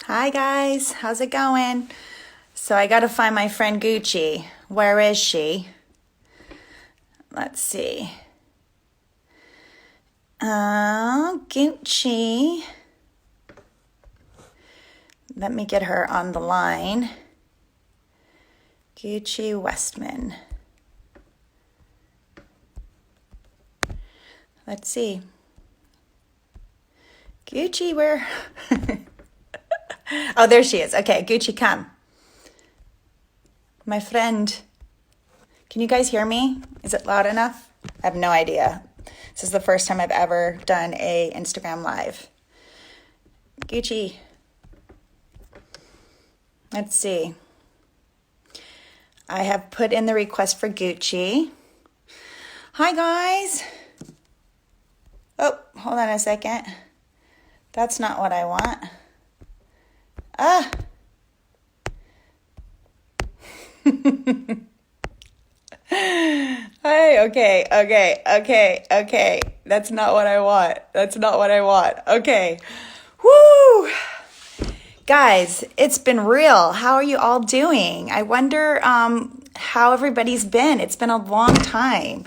Hi guys, how's it going? So I gotta find my friend Gucci. Where is she? Let's see. Gucci. Let me get her on the line. Gucci Westman. Let's see. Gucci, where? Oh, there she is. Okay, Gucci, come. My friend. Can you guys hear me? Is it loud enough? I have no idea. This is the first time I've ever done a Instagram live. Gucci. Let's see. I have put in the request for Gucci. Hi guys. Oh, hold on a second. That's not what I want. Ah. Hey, okay. That's not what I want. Okay. Woo! Guys, it's been real. How are you all doing? I wonder how everybody's been. It's been a long time.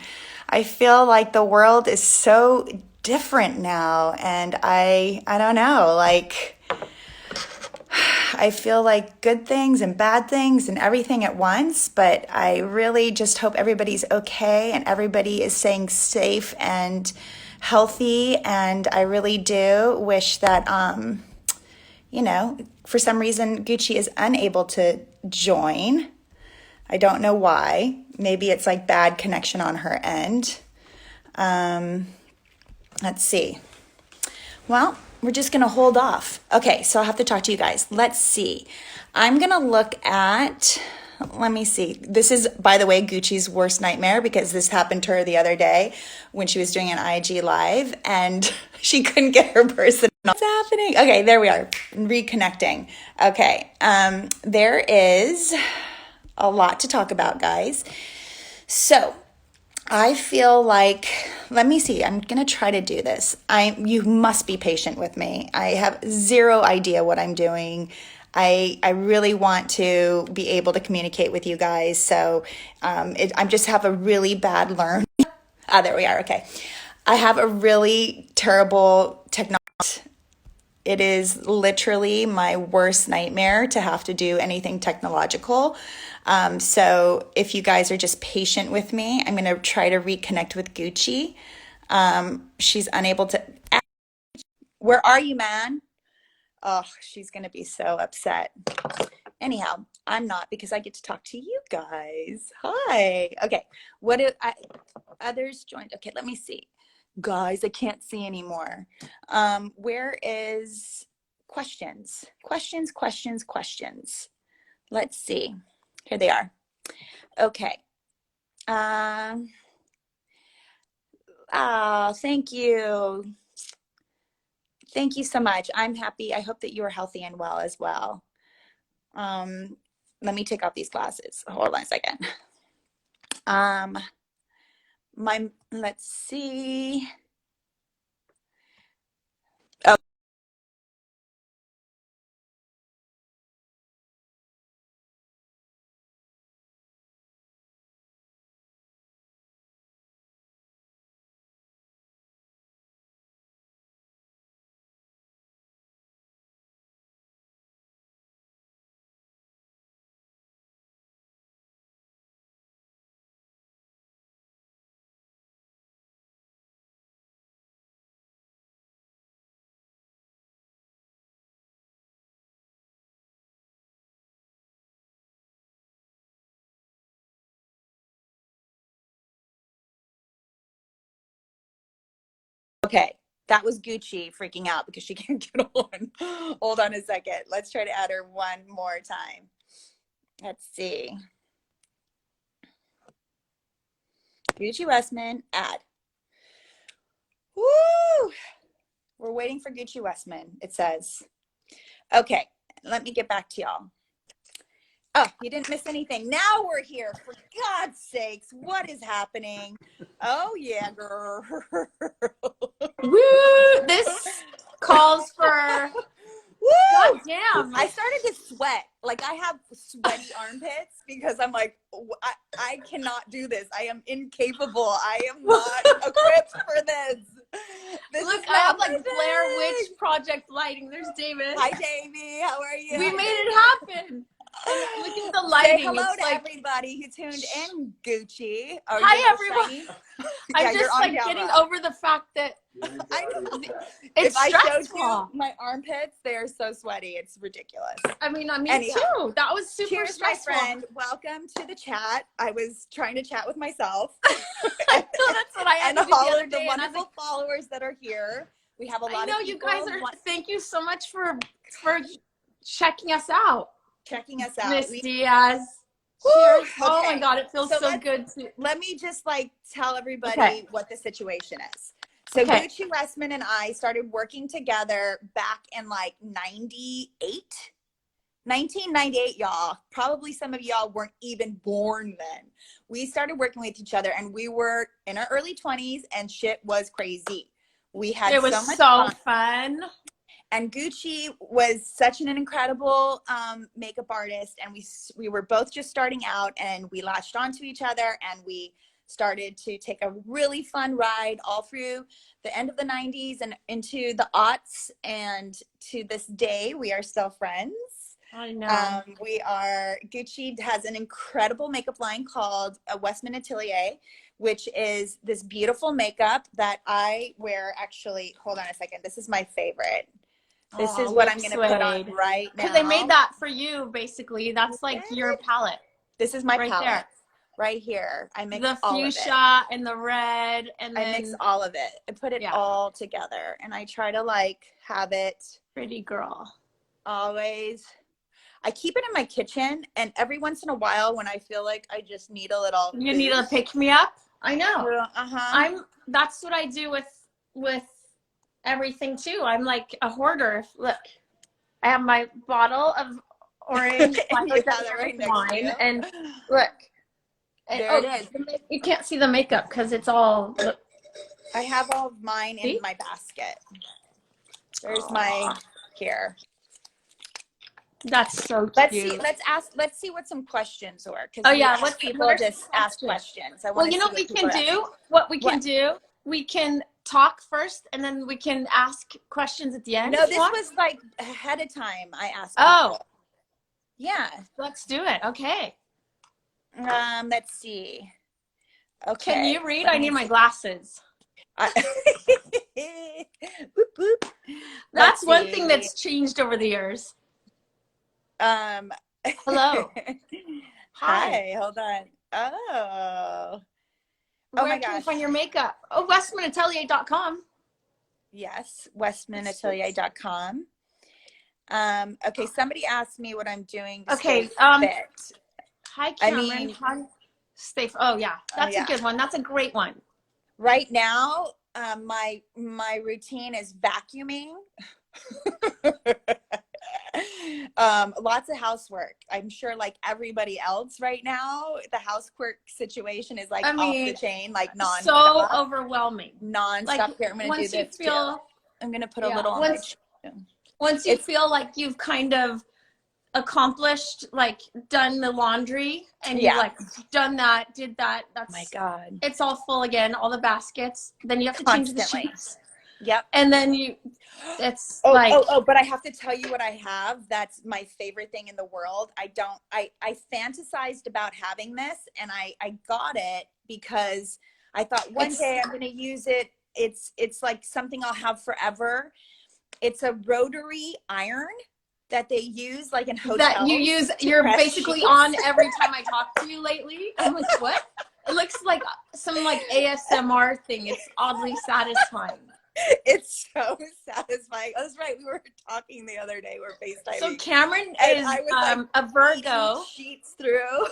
I feel like the world is so different now, and I don't know, like I feel like good things and bad things and everything at once, but I really just hope everybody's okay and everybody is staying safe and healthy, and I really do wish that for some reason Gucci is unable to join. I don't know why. Maybe it's like bad connection on her end. Let's see. Well, we're just going to hold off. Okay, so I'll have to talk to you guys. Let's see. I'm going to look at, let me see. This is, by the way, Gucci's worst nightmare because this happened to her the other day when she was doing an IG live and she couldn't get her person. What's happening? Okay, there we are. Reconnecting. Okay, there is a lot to talk about, guys. So I feel like, let me see, I'm going to try to do this. You must be patient with me. I have zero idea what I'm doing. I really want to be able to communicate with you guys. So I just have a really bad learn. There we are. Okay. I have a really terrible technology. It is literally my worst nightmare to have to do anything technological. So if you guys are just patient with me, I'm going to try to reconnect with Gucci. She's unable to. Where are you, man? Oh, she's going to be so upset. Anyhow, I'm not because I get to talk to you guys. Hi. Okay. What do others joined? Okay, let me see. Guys, I can't see anymore. Where is questions? Questions. Let's see. Here they are. Okay. Thank you. Thank you so much. I'm happy. I hope that you are healthy and well as well. Let me take off these glasses. Hold on a second. Let's see. Oh, okay. That was Gucci freaking out because she can't get on. Hold on a second. Let's try to add her one more time. Let's see. Gucci Westman, add. Woo! We're waiting for Gucci Westman, it says. Okay, let me get back to y'all. Oh, you didn't miss anything. Now we're here. For God's sakes, what is happening? Oh, yeah, girl. Woo! This calls for God damn. I started to sweat. Like I have sweaty armpits because I'm like, I cannot do this. I am incapable. I am not equipped for this. Look, I have like Blair Witch Project lighting. There's David. Hi, Davey. How are you? We made it happen. And look at the lighting. Say hello it's to like, everybody who tuned in, Gucci. Are hi, everyone. I'm you're just like getting over the fact that it's if I showed stressful. you my armpits, they are so sweaty. It's ridiculous. I mean, me too. That was super cheers, stressful. my friend. Welcome to the chat. I was trying to chat with myself. I know that's what I had to do the other day. The wonderful followers that are here. We have a lot of people. You guys are. Thank you so much for checking us out. Miss Diaz. Cheers. Okay. Oh my God, it feels so good to. Let me just like tell everybody what the situation is. So Gucci Westman and I started working together back in like 1998, y'all. Probably some of y'all weren't even born then. We started working with each other and we were in our early 20s and shit was crazy. We had so much fun. And Gucci was such an incredible makeup artist, and we were both just starting out, and we latched onto each other, and we started to take a really fun ride all through the end of the 90s and into the aughts, and to this day, we are still friends. I know. Gucci has an incredible makeup line called Westman Atelier, which is this beautiful makeup that I wear. Actually, hold on a second. This is my favorite. This is what I'm going to put on right now. Because they made that for you, basically. That's like your palette. This is my palette. There. Right here. I mix the all of it. The fuchsia and the red. And then I mix all of it. I put it all together. And I try to like have it. Pretty girl. Always. I keep it in my kitchen. And every once in a while when I feel like I just need a little. You need to pick me up? I know. Uh-huh. That's what I do with everything too. I'm like a hoarder. Look, I have my bottle of orange wine, and look, there it is. You can't see the makeup because it's all. Look. I have all of mine in my basket. There's my here. That's so cute. Let's see what some questions were. Let's people just ask questions. Well, you know what we can do? What we can do? We can talk first, and then we can ask questions at the end. No, this was like ahead of time. I asked. People. Yeah. Let's do it. Okay. Let's see. Okay. Can you read? I need my glasses. Boop, boop. That's one thing that's changed over the years. Hello. Hi. Hold on. Oh. Where can you find your makeup? Oh, westmanatelier.com. Yes, westmanatelier.com. Okay, somebody asked me what I'm doing to stay fit. Hi, Cameron. Oh, yeah. That's a good one. That's a great one. Right now, my routine is vacuuming. Lots of housework. I'm sure like everybody else right now, the housework situation is like off the chain, like non-stop. So overwhelming. Non-stop. Here, I'm going to do this too. I'm going to put a little on my chin. Once you feel like you've kind of accomplished, like done the laundry and you like done that, did that. That's, oh my God. It's all full again, all the baskets. Then you have to change the sheets. Yep. And then it's but I have to tell you what I have. That's my favorite thing in the world. I fantasized about having this, and I got it because I thought one day I'm going to use it. It's like something I'll have forever. It's a rotary iron that they use like in hotels. That you use, you're basically on every time I talk to you lately. I'm like, what? It looks like some like ASMR thing. It's oddly satisfying. It's so satisfying. That's right. We were talking the other day. We're FaceTiming. So Cameron is a Virgo. Sheets through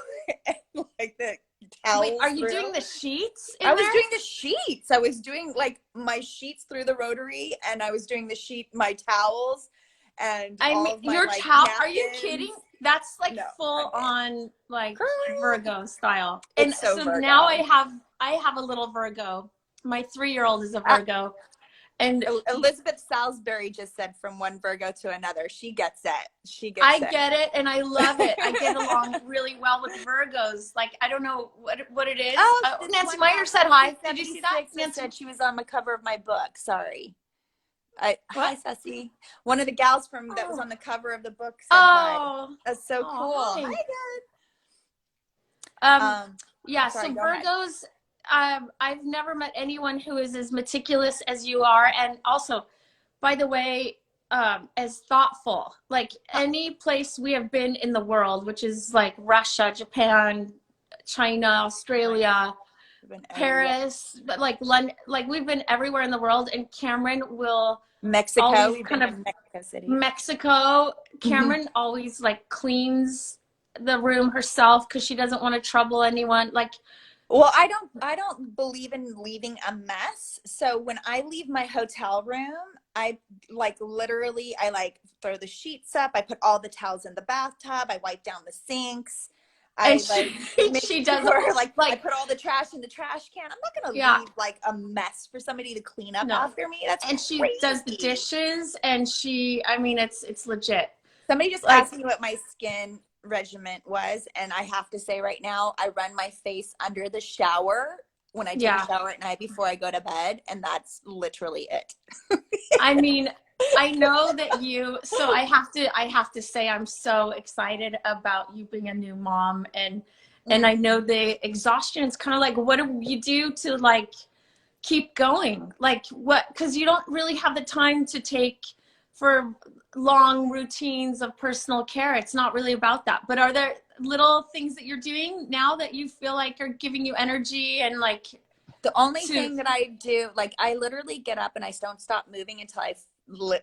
and like the towels. Wait, are you doing the sheets? I was doing the sheets. I was doing like my sheets through the rotary, and I was doing my towels, and all of my your like, towel. napkins. Are you kidding? That's like full on like Virgo style. And so Virgo. Now I have a little Virgo. My 3-year-old is a Virgo. And Elizabeth Salisbury just said from one Virgo to another. She gets it. She gets I it. get it, and I love it. I get along really well with Virgos. Like, I don't know what it is. Oh, Nancy Meyer said hi. Did you see that? Nancy said she was on the cover of my book. Sorry. Hi, What? Ceci. One of the gals that was on the cover of the book said hi. Oh, That's so cool. hi. Hi, good. Yeah, sorry, so go ahead. Virgos, I've never met anyone who is as meticulous as you are, and also, by the way, as thoughtful. Like, any place we have been in the world, which is like Russia, Japan, China, Australia, Paris, but like London, like we've been everywhere in the world, and Cameron will Mexico. always kind of Mexico City. Mexico. Cameron always like cleans the room herself because she doesn't want to trouble anyone. Like, well, I don't believe in leaving a mess. So when I leave my hotel room, I like literally I like throw the sheets up. I put all the towels in the bathtub. I wipe down the sinks. And she does like I put all the trash in the trash can. I'm not gonna leave like a mess for somebody to clean up after me. That's she crazy. does the dishes, and I mean, it's legit. Somebody just asked me what my skin regimen was, and I have to say right now, I run my face under the shower when I take a shower at night before I go to bed, and that's literally it. I mean, I know that so I have to say I'm so excited about you being a new mom, and I know the exhaustion. It's kind of like, what do you do to like keep going? Like, what, because you don't really have the time to take for long routines of personal care. It's not really about that. But are there little things that you're doing now that you feel like are giving you energy? And like, the only thing that I do, like, I literally get up and I don't stop moving until I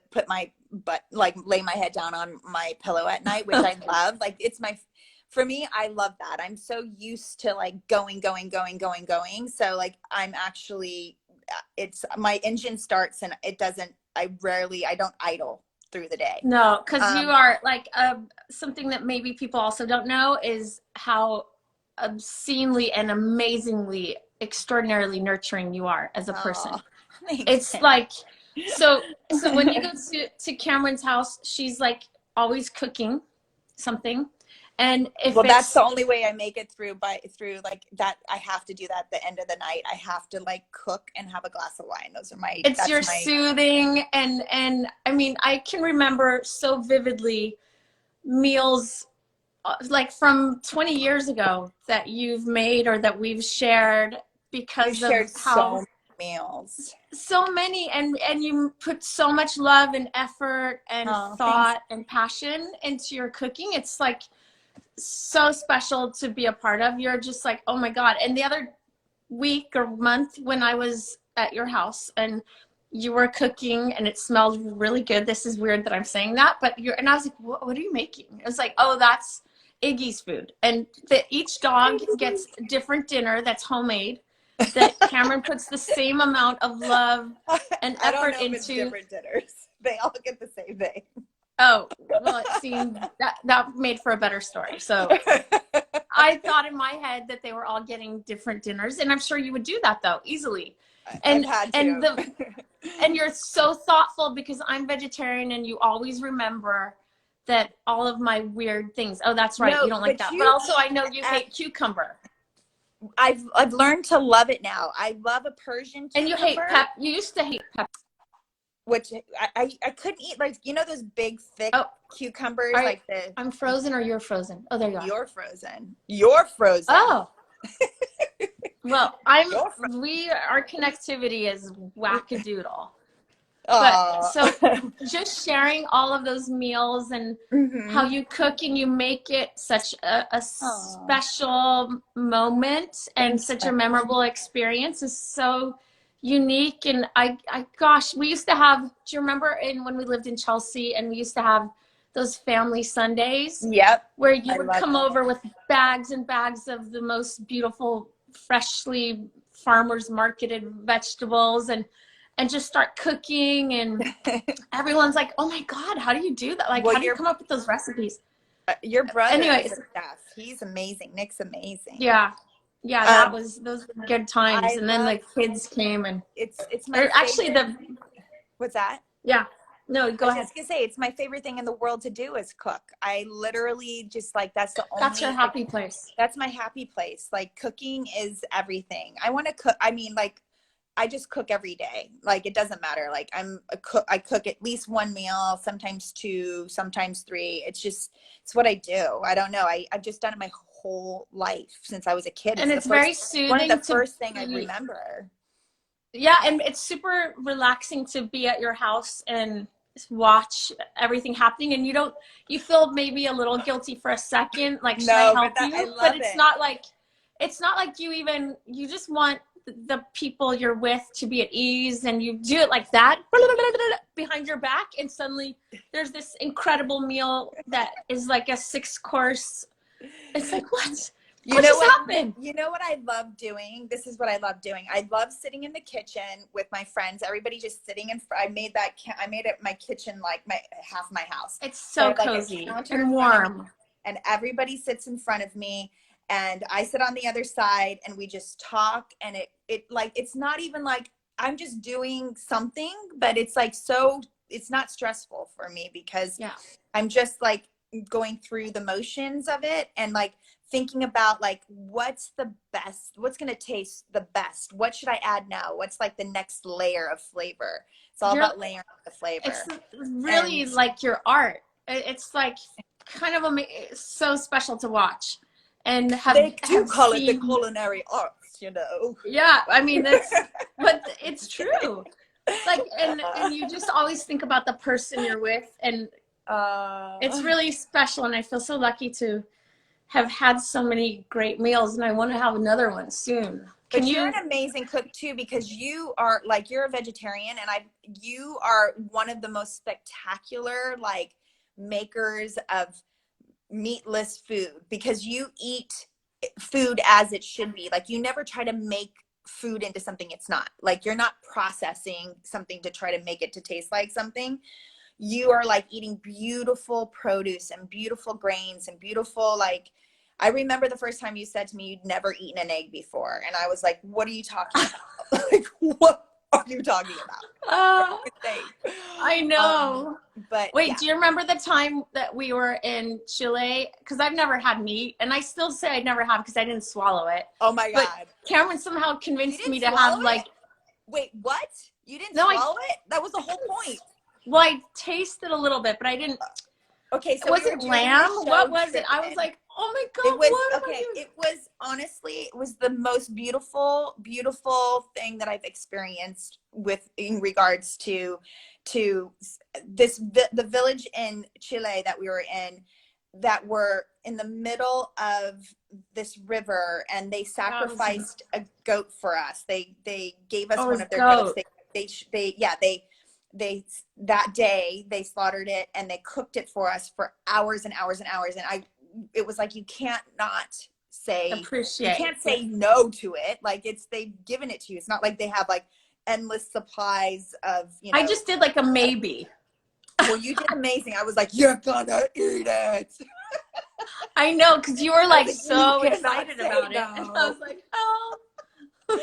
put my butt, like lay my head down on my pillow at night, which I love. Like, for me, I love that. I'm so used to like going. So like, I'm actually, my engine starts and it doesn't, I don't idle through the day. No, because you are like, something that maybe people also don't know is how obscenely and amazingly, extraordinarily nurturing you are as a person. It's like, so when you go to Cameron's house, she's like always cooking something. And that's the only way I make it through like that. I have to do that at the end of the night. I have to like cook and have a glass of wine. Those are soothing. And I mean, I can remember so vividly meals like from 20 years ago that you've made or that we've shared because of how meals. So many, and you put so much love and effort and thought and passion into your cooking. It's like so special to be a part of. You're just like, oh my God. And the other week or month when I was at your house and you were cooking and it smelled really good. This is weird that I'm saying that, but and I was like, what are you making? It was like, oh, that's Iggy's food. And each dog gets a different dinner that's homemade, that Cameron puts the same amount of love and effort into. It's different dinners. They all get the same thing. Oh, well, it seemed that made for a better story. So I thought in my head that they were all getting different dinners, and I'm sure you would do that though, easily. And and you're so thoughtful because I'm vegetarian, and you always remember that all of my weird things. Oh, that's right, you don't like that. But also, I know you hate cucumber. I've learned to love it now. I love a Persian cucumber. And you hate you used to hate pepper. Which I couldn't eat, like, you know, those big thick cucumbers, I'm frozen or you're frozen. Oh, there you are. You're frozen. You're frozen. Oh. Well, our connectivity is wackadoodle. But so just sharing all of those meals and how you cook and you make it such a special moment and such a memorable experience is so unique. And gosh, we used to have, do you remember when we lived in Chelsea and we used to have those family Sundays? Yep. Where you would come over with bags and bags of the most beautiful, freshly farmers marketed vegetables and just start cooking, and everyone's like, oh my God, how do you do that? Like, how do you come up with those recipes? Your brother is a chef. He's amazing. Nick's amazing. Yeah. Yeah, those were good times. And then the kids came, and it's my actually What's that? Yeah. No, I go was ahead. just gonna say it's my favorite thing in the world to do is cook. I literally just like that's the That's your only like happy place. that's my happy place. Like cooking is everything. I want to cook. I mean, like I just cook every day. Like it doesn't matter. Like I'm a cook. I cook at least one meal, sometimes two, sometimes three. It's what I do. I don't know. I've just done it my whole life since I was a kid. And It's the it's very first one of the soothing to first thing I be, remember. yeah, and it's super relaxing to be at your house and watch everything happening, and you feel maybe a little guilty for a second, like, should I No, but help that I you? But love it's it. not like you just want the people you're with to be at ease, and you do it like that behind your back, and suddenly there's this incredible meal that is like a 6 course. It's like, You what know just what? happened? You know what I love doing? This is what I love doing. I love sitting in the kitchen with my friends. Everybody just sitting in. I made that. I made it my kitchen like my half my house. It's So I so have like a cozy counter and in front of me, warm. and everybody sits in front of me, and I sit on the other side, and we just talk. And it like it's not even like I'm just doing something, but it's like so. It's not stressful for me because Yeah. I'm just like going through the motions of it and like thinking about like what's the best, what's going to taste the best, what should I add now, what's like the next layer of flavor. It's all You're about layering the It's flavor. really And like your art. It's like kind of it's so special to watch and they do have call it the seen. culinary arts, you know. Yeah, I mean but it's true. Like, and you just always think about the person you're with, and it's uh really special. And I feel so lucky to have had so many great meals, and I want to have another one soon. Can but you're you? an amazing cook too because you are like you're a vegetarian and you are one of the most spectacular like makers of meatless food because you eat food as it should be. Like you never try to make food into something it's not. Like you're not processing something to try to make it to taste like something. You are like eating beautiful produce and beautiful grains and beautiful like I remember the first time you said to me you'd never eaten an egg before and I was like, what are you talking about? Like what are you talking Uh, about? I know. But Wait, yeah. do you remember the time that we were in Chile? Because I've never had meat, and I still say I never have because I didn't swallow it. Oh my But God. Cameron somehow You convinced didn't me to swallow have it? like, Wait, what? You didn't no, swallow it? That was the whole point. I tasted a little bit, but I didn't. Okay, so we Was were it doing the lamb? What show was it? I was Trippin'. like, oh my It God, was what am I okay. doing? It was honestly, it was the most beautiful, beautiful thing that I've experienced with in regards to this the village in Chile that we were in that were in the middle of this river and they That was, sacrificed a goat for us. They gave us oh, it one was of their goats. goat. They yeah they that day they slaughtered it and they cooked it for us for hours and hours and hours and I it was like you can't not say you Appreciate. can't Yeah. say no to it like it's they've given it to you. It's not like they have like endless supplies of you I know. just did like a maybe. Well, you did amazing. I was like, you're gonna eat it. I know, because you were I was like like, you so cannot excited say about it. And I no. was like, oh. And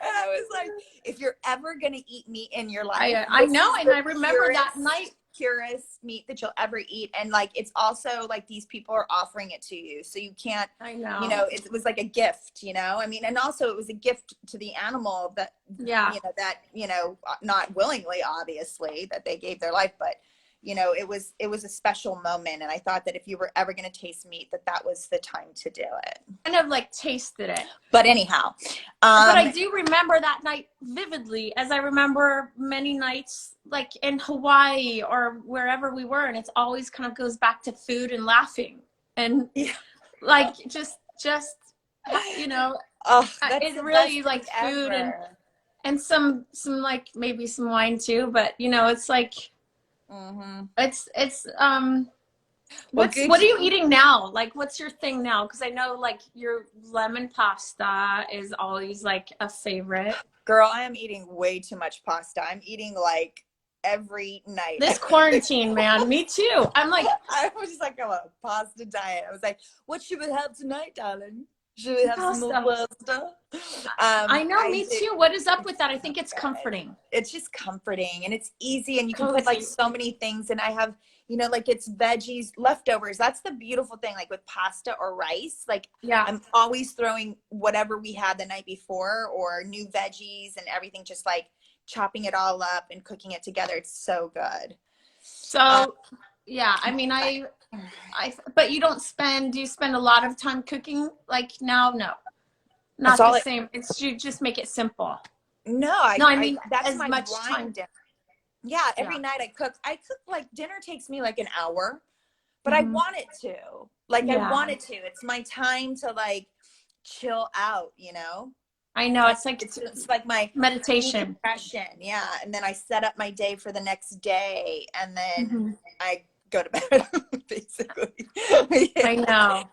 I was like, if you're ever gonna eat meat in your life, I this know, is and the I remember that night. purest meat that you'll ever eat. And like it's also like these people are offering it to you. So you can't, I you know. know, it was like a gift, you know? I mean, and also it was a gift to the animal that Yeah. you know, not willingly, obviously, that they gave their life, but you know, it was a special moment. And I thought that if you were ever gonna taste meat, that was the time to do it. Kind of like tasted it. But anyhow, But I do remember that night vividly, as I remember many nights like in Hawaii or wherever we were, and it's always kind of goes back to food and laughing and yeah. like just you know, Oh, that's it the really best thing like food ever. and some like maybe some wine too, but you know, it's like Mm-hmm. it's Well, what are Gucci, you eating now? Like, what's your thing now? Because I know like your lemon pasta is always like a favorite. girl, I am eating way too much pasta. I'm eating like every night. This quarantine, man, me too. I'm like, I was just like, I'm on a pasta diet. I was like, what should we have tonight, darling? Should we have some more Pasta. pasta? I know, I me do. too. What is up It's with that? I so think it's good. comforting. It's just comforting and it's easy and you can put like Cozy. so many things. And I have, like it's veggies, leftovers. That's the beautiful thing. Like with pasta or rice, like Yeah. I'm always throwing whatever we had the night before or new veggies and everything, just like chopping it all up and cooking it together. It's so good. Um, So, yeah, I mean, but do you spend a lot of time cooking? Like now? No, that's not the all. same. You just make it simple. No, No, I mean, that's as my much grind time. dinner. Yeah, Yeah. every night I cook. Like dinner takes me like an hour, but I Hmm. want it to. Like I Yeah. want it to. It's my time to like chill out. I know. Like It's like it's like my meditation. decompression. Yeah, and then I set up my day for the next day, and then Hmm. I go to bed basically. I Yeah. know.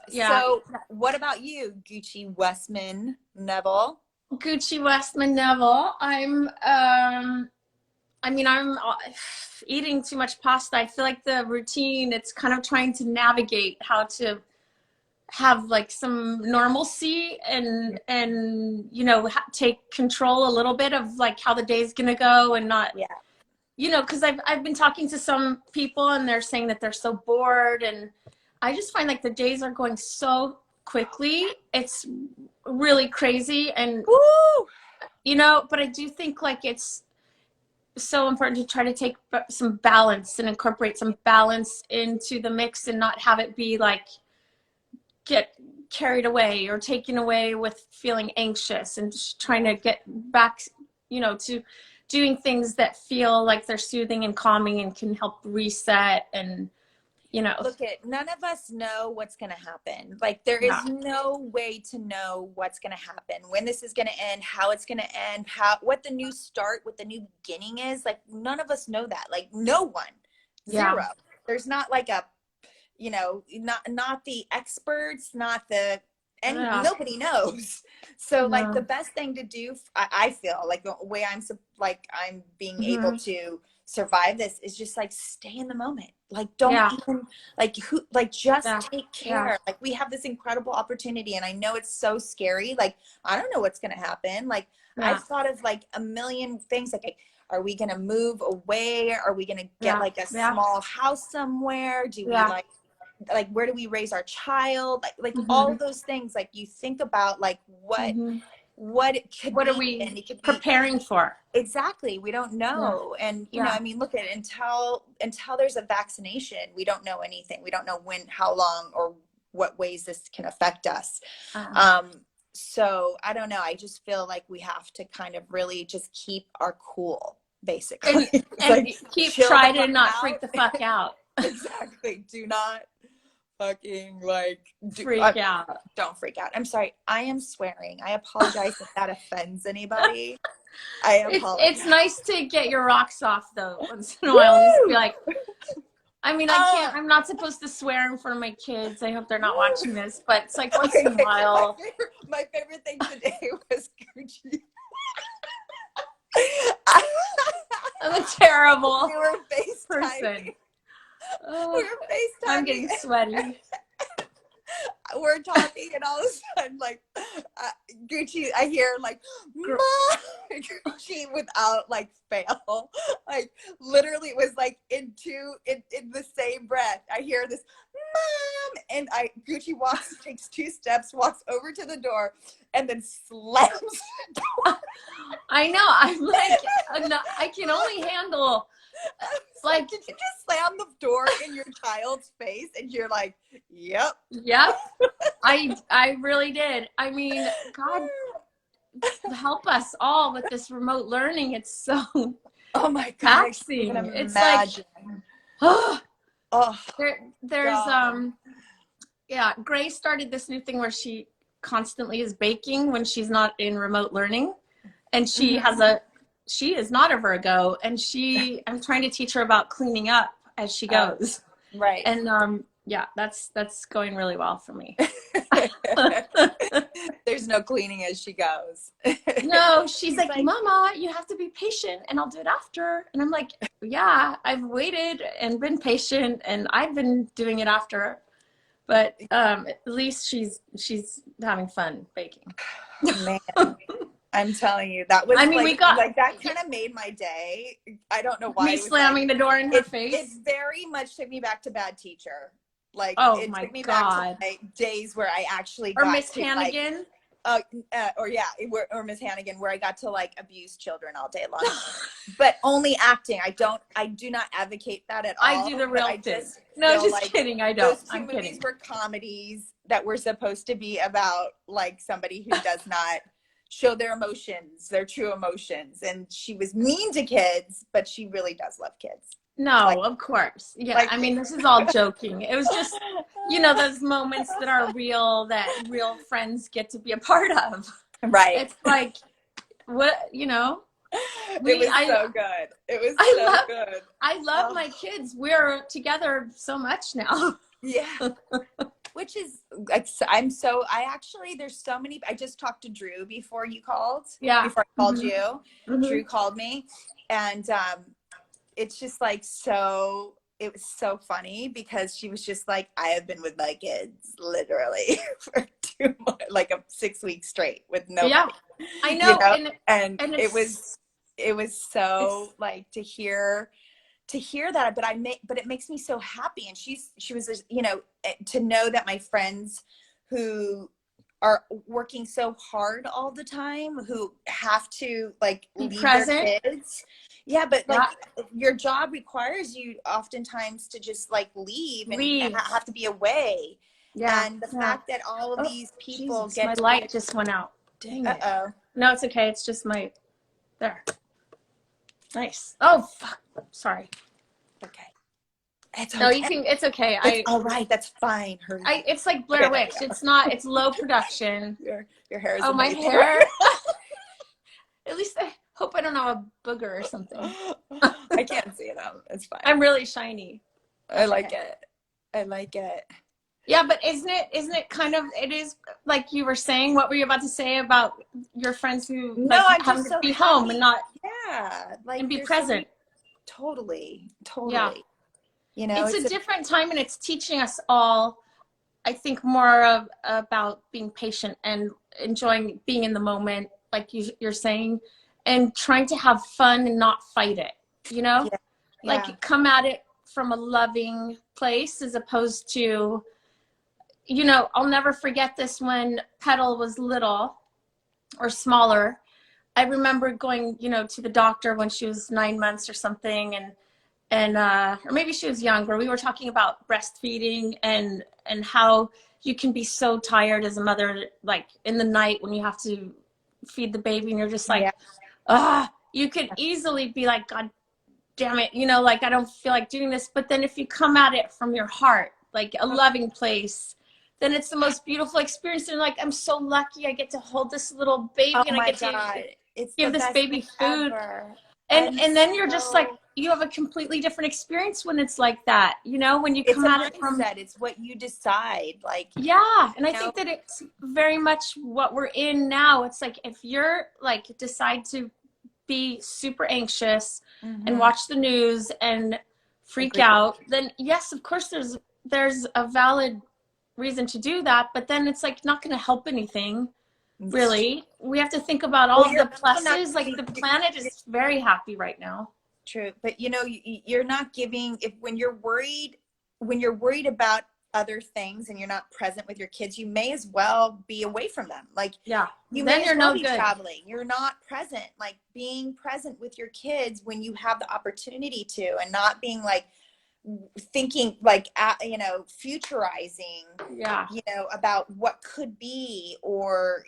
Yeah. So what about you, Gucci Westman Neville? Gucci Westman Neville. I'm eating too much pasta. I feel like the routine, it's kind of trying to navigate how to have like some normalcy and take control a little bit of like how the day's gonna go and not, Yeah. because I've been talking to some people and they're saying that they're so bored, and I just find like the days are going so quickly. It's really crazy, and Woo! but I do think like it's so important to try to take some balance and incorporate some balance into the mix and not have it be like get carried away or taken away with feeling anxious, and just trying to get back to doing things that feel like they're soothing and calming and can help reset and Look, none of us know what's going to happen. Like there yeah, is no way to know what's going to happen, when this is going to end, how it's going to end, what the new start, what the new beginning is. Like none of us know that. Like no one, yeah, zero. There's not like a, not the experts, not the yeah, nobody knows. So like the no, best thing to do, I feel like the way I'm being able mm-hmm. to survive this is just like stay in the moment. Like don't Yeah, even like just yeah, take yeah, care. Like we have this incredible opportunity and I know it's so scary. Like I don't know what's going to happen. Like yeah, I've thought of like a million things, like are we going to move away? Are we going to get yeah, like a yeah, small house somewhere? Do we yeah, like where do we raise our child? Like all mm-hmm. those things, like you think about like Mm-hmm. what it could What are be, we and it could be preparing for? exactly, we don't Yeah, know. And yeah, I mean, look at it, until there's a vaccination, we don't know anything. We don't know when, how long, or what ways this can affect us. uh, um so I don't know, I just feel like we have to kind of really just keep our cool, basically. and It's like chill the try to fuck not freak out. the fuck out. Exactly, do not fucking like Freak out. don't freak out. I'm sorry, I am swearing, I apologize if that offends anybody. I It's apologize. nice to get your rocks off though once in a while and just be Woo! like, I mean, Uh, I'm not supposed to swear in front of my kids. I hope they're not woo! watching this, but it's like once Okay, in a okay. while. My favorite thing today was Gucci. I'm a terrible We were person. FaceTiming. We Oh, were I'm FaceTiming. getting sweaty. We're talking, and all of a sudden, like Gucci, I hear like "Mom," Gucci without like fail, like literally it was like in the same breath. I hear this "Mom," and Gucci takes 2 steps, walks over to the door, and then slams the door. I know. I'm like, I can only handle like, Did you just slam the door in your child's face? And you're like, yep. yep. I really did. I mean, God help us all with this remote learning. It's so Oh my God, I can't taxing. even It's like, imagine. oh, Oh, there's God. yeah, Grace started this new thing where she constantly is baking when she's not in remote learning, and she is not a Virgo, and I'm trying to teach her about cleaning up as she goes. Right. And yeah, that's going really well for me. There's no cleaning as she goes. No, she's like, Mama, you have to be patient and I'll do it after. And I'm like, yeah, I've waited and been patient and I've been doing it after. But at least she's having fun baking. Man, I'm telling you, that was I mean, like that kind of made my day. I don't know why. Me it was slamming the door in her face. It very much took me back to Bad Teacher. Like, oh it my took me God. back to my days where I actually Or got Miss to Hannigan. or Miss Hannigan, where I got to like abuse children all day long, but only acting. I do not advocate that at all. I do the real I thing. just No, feel just like kidding. I don't. Those two I'm movies kidding. were comedies that were supposed to be about like somebody who does not show their emotions, their true emotions. And she was mean to kids, but she really does love kids. No, like, of course. Yeah, like I mean, this is all joking. It was just, those moments that are real, that real friends get to be a part of. Right. It's like, what, it was so good. It was so good. I love my kids. We're together so much now. Yeah. Which is, there's so many, I just talked to Drew before you called. Yeah. Before I called you. Mm-hmm. Drew called me. And it's just like, it was so funny because she was just like, I have been with my kids literally for 2 months, like 6 weeks straight with nobody. Yeah, I know. And it was so like to hear that, but it makes me so happy. And she was, to know that my friends who are working so hard all the time, who have to like leave their kids. Yeah, but like your job requires you oftentimes to just like leave and have to be away. Yeah. And the fact that all of these people get my light just went out. Dang it. Uh-oh. No, it's okay. It's just there. Nice. Oh, fuck. Sorry. Okay. It's okay. No, it's okay. It's all right. That's fine. It's like Blair Witch. It's not, it's low production. Your hair is amazing. My hair. At least I hope I don't have a booger or something. I can't see it. It's fine. I'm really shiny. I like it. Yeah, but isn't it kind of, it is like you were saying, what were you about to say about your friends who I'm having just to so be happy. home and not, and be present. Totally. Yeah. It's a different time, and it's teaching us all, I think, more about being patient and enjoying being in the moment, like you're saying, and trying to have fun and not fight it, like come at it from a loving place as opposed to, I'll never forget this when Petal was little or smaller. I remember going, to the doctor when she was 9 months or something, and or maybe she was younger. We were talking about breastfeeding and how you can be so tired as a mother, like in the night when you have to feed the baby and you're just like, you could easily be like, God damn it, like I don't feel like doing this. But then if you come at it from your heart, like a loving place, then it's the most beautiful experience. And like, I'm so lucky I get to hold this little baby and I get to give this baby food. And then you're just like, you have a completely different experience when it's like that, when you come at it from that. It's what you decide. Like, and I think that it's very much what we're in now. It's like, if you're like, decide to be super anxious and watch the news and freak out, then yes, of course there's a valid reason to do that, but then it's like not going to help anything. Really, we have to think about all of the pluses. Like the planet is very happy right now. True, but you're not giving. When you're worried about other things and you're not present with your kids, you may as well be away from them. Like, you then you're no good traveling. You're not present. Like being present with your kids when you have the opportunity to, and not being like thinking like futurizing about what could be, or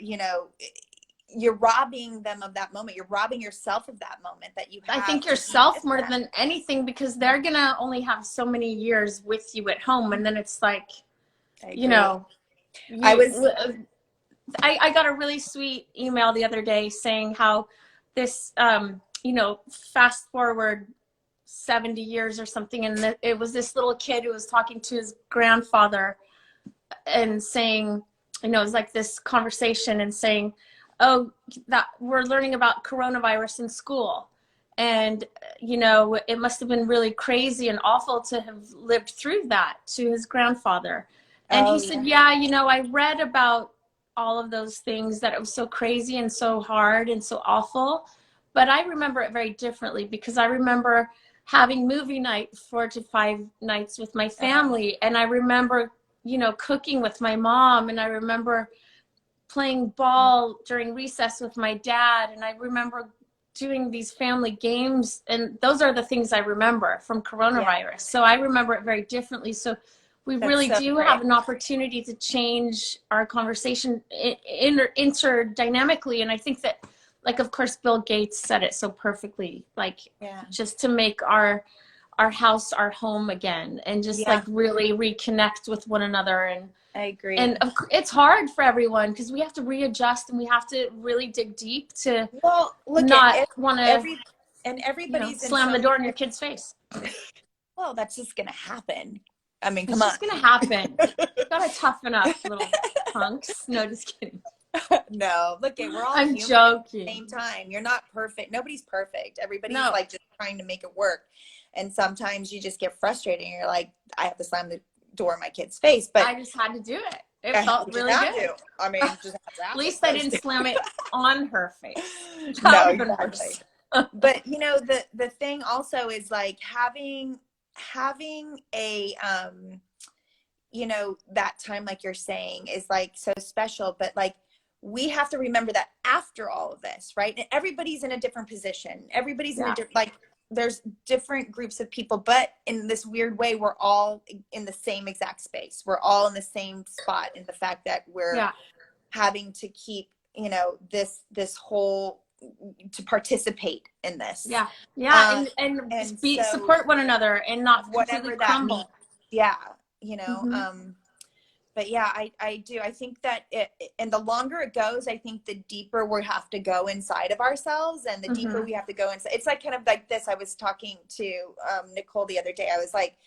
you're robbing them of that moment. You're robbing yourself of that moment that you have. I think yourself more than anything, because they're gonna only have so many years with you at home, and then it's like, I got a really sweet email the other day saying how this fast forward 70 years or something, and it was this little kid who was talking to his grandfather and saying, it was like this conversation, and saying, that we're learning about coronavirus in school, and it must have been really crazy and awful to have lived through that, to his grandfather. And he Oh, said, yeah. yeah, you know, I read about all of those things, that it was so crazy and so hard and so awful. But I remember it very differently, because I remember having movie night 4 to 5 nights with my family. And I remember, you know, cooking with my mom. And I remember playing ball during recess with my dad. And I remember doing these family games. And those are the things I remember from Yeah. coronavirus. So I remember it very differently. So we That's really so do great. have an opportunity to change our conversation interdynamically. And I think that, like, of course, Bill Gates said it so perfectly, like, Yeah. just to make our house our home again, and just like Yeah. really reconnect with one another. I agree. And it's hard for everyone, because we have to readjust and we have to really dig deep to Well, look at not it. want to, Every and you know, everybody's in slam so the many door in your different. kid's face. Well, that's just gonna happen. I mean, It's come on. just gonna happen. Gotta toughen up, little punks. No, just kidding. No, look at we're all I'm human at the joking. same time. You're not perfect. Nobody's perfect. Everybody's No, like just trying to make it work. And sometimes you just get frustrated and you're like, I have to slam the door in my kid's face. But I just had to do it. It felt you just really have good. to. I mean, just have to At happen. least I didn't slam it on her face. That No, would have been exactly. worse. But you know, the thing also is like having a you know, that time, like you're saying, is like so special. But like we have to remember that after all of this, right? And everybody's in a different position. Everybody's in a Yeah. different, like there's different groups of people, but in this weird way, we're all in the same exact space. We're all in the same spot in the fact that we're Yeah. having to keep, you know, this whole to participate in this. Yeah. Yeah. Um, And and be so support one another and not completely whatever that means, crumble. yeah, you know, Mm-hmm. but yeah, I do. I think that and the longer it goes, I think the deeper we have to go inside of ourselves, and the deeper Mm-hmm. we have to go inside. It's like kind of like this. I was talking to Nicole the other day. I was like,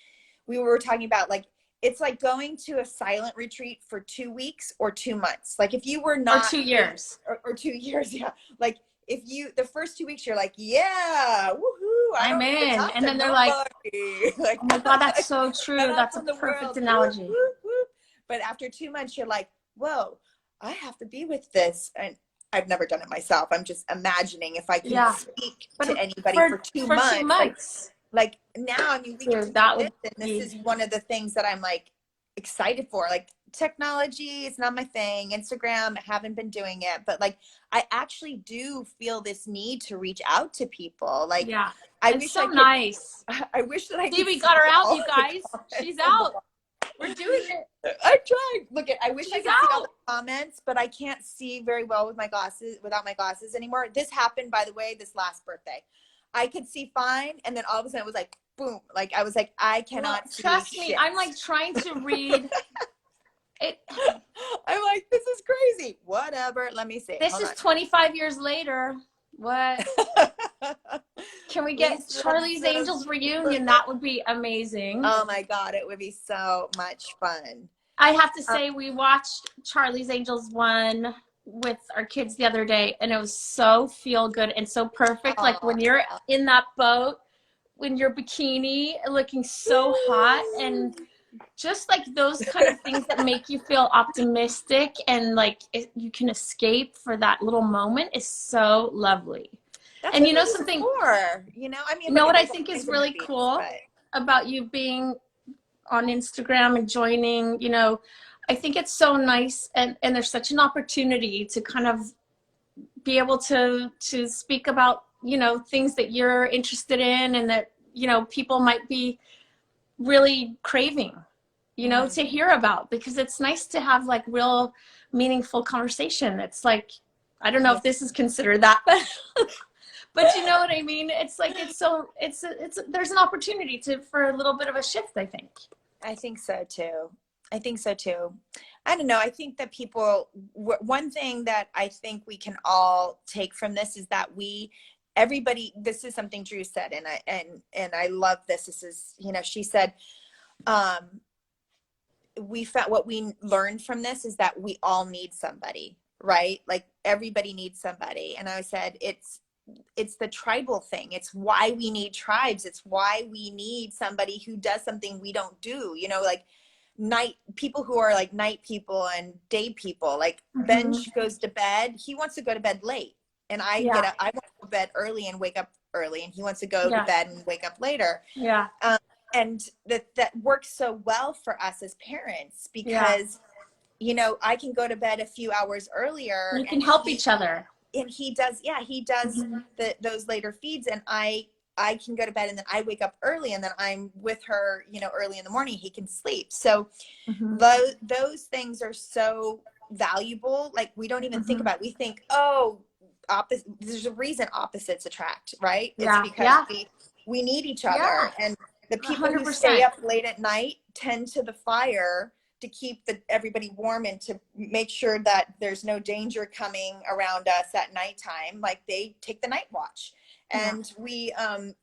we were talking about like, it's like going to a silent retreat for 2 weeks or 2 months. Like if you were Or not 2 years. or 2 years, yeah. Like if you the first 2 weeks you're like, yeah, woohoo, I I'm don't need to in. talk And to then they're like, nobody. Like, oh my God, that's like so cut true. off That's a from the perfect world. Whoop, analogy. whoop, whoop. But after 2 months, you're like, whoa, I have to be with this. And I've never done it myself. I'm just imagining if I can Yeah. speak to But anybody for two for two months, months, like now, I mean, we get to dude, do that this, would and this be, is one of the things that I'm like excited for. Like technology is not my thing. Instagram, I haven't been doing it, but like I actually do feel this need to reach out to people. Like yeah. I It's wish so I could. nice. I wish that I See, could we see got her out, all you the guys. She's comments and the. out. We're doing it. I'm trying. Look at. I wish I She's could see all the out. comments, but I can't see very well with my glasses without my glasses anymore. This happened, by the way, this last birthday. I could see fine, and then all of a sudden it was like boom. Like I was like, I Well, cannot see trust me, shit. I'm like trying to read it. I'm like, this is crazy. Whatever. Let me see. This Hold is on. 25 years later. What? Can we get Lisa Charlie's says, Angels reunion? That would be amazing. oh my God, it would be so much fun. I have to say, we watched Charlie's Angels 1 with our kids the other day, and it was so feel good and so perfect. Like when you're in that boat, in your bikini, looking so hot, and just like those kind of things that make you feel optimistic and like you can escape for that little moment is so lovely. That's And what you know movies are something, for. You know, I mean, you look know at what I there's all think is kinds of really movies, cool but about you being on Instagram and joining, you know, I think it's so nice, and there's such an opportunity to kind of be able to speak about, you know, things that you're interested in and that, you know, people might be really craving, you know, to hear about, because it's nice to have like real meaningful conversation. It's like, I don't know yeah, if this is considered that, but you know what I mean? It's like, it's so, there's an opportunity for a little bit of a shift, I think. I think so too. I think so too. I don't know. I think that people, one thing that I think we can all take from this is that everybody, this is something Drew said, and I love this. This is, you know, she said, we found what we learned from this is that we all need somebody, right? Like everybody needs somebody. And I said, it's the tribal thing. It's why we need tribes. It's why we need somebody who does something we don't do, you know, like night people who are like night people and day people. Like Benj goes to bed, he wants to go to bed late, and I want to go to bed early and wake up early, and he wants to go to bed and wake up later. And that works so well for us as parents, because you know, I can go to bed a few hours earlier. You can help each other. And he does those later feeds, and I can go to bed, and then I wake up early, and then I'm with her, you know, early in the morning. He can sleep. So those things are so valuable. Like, we don't even think about it. We think, oh, there's a reason opposites attract, right? It's because we need each other. And the people 100%. Who stay up late at night tend to the fire to keep everybody warm, and to make sure that there's no danger coming around us at nighttime. Like, they take the night watch. And we,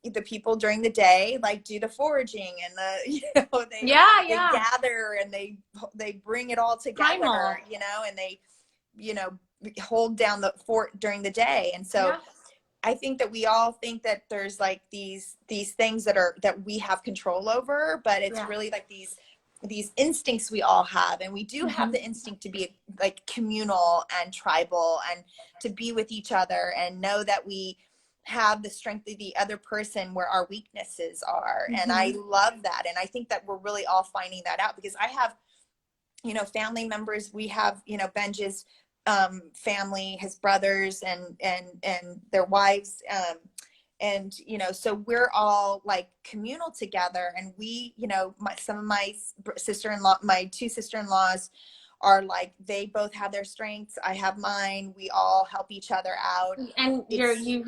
the people during the day, like, do the foraging, and they gather, and they bring it all together, you know, and they, you know, hold down the fort during the day. And so I think that we all think that there's like these things that we have control over, but it's really like these instincts we all have. And we do have the instinct to be like communal and tribal, and to be with each other, and know that we have the strength of the other person where our weaknesses are. And I love that. And I think that we're really all finding that out, because I have, you know, family members. We have, you know, Benj's family, his brothers and their wives, and you know, so we're all like communal together. And we, you know, some of my my two sister-in-laws are like, they both have their strengths, I have mine, we all help each other out, and you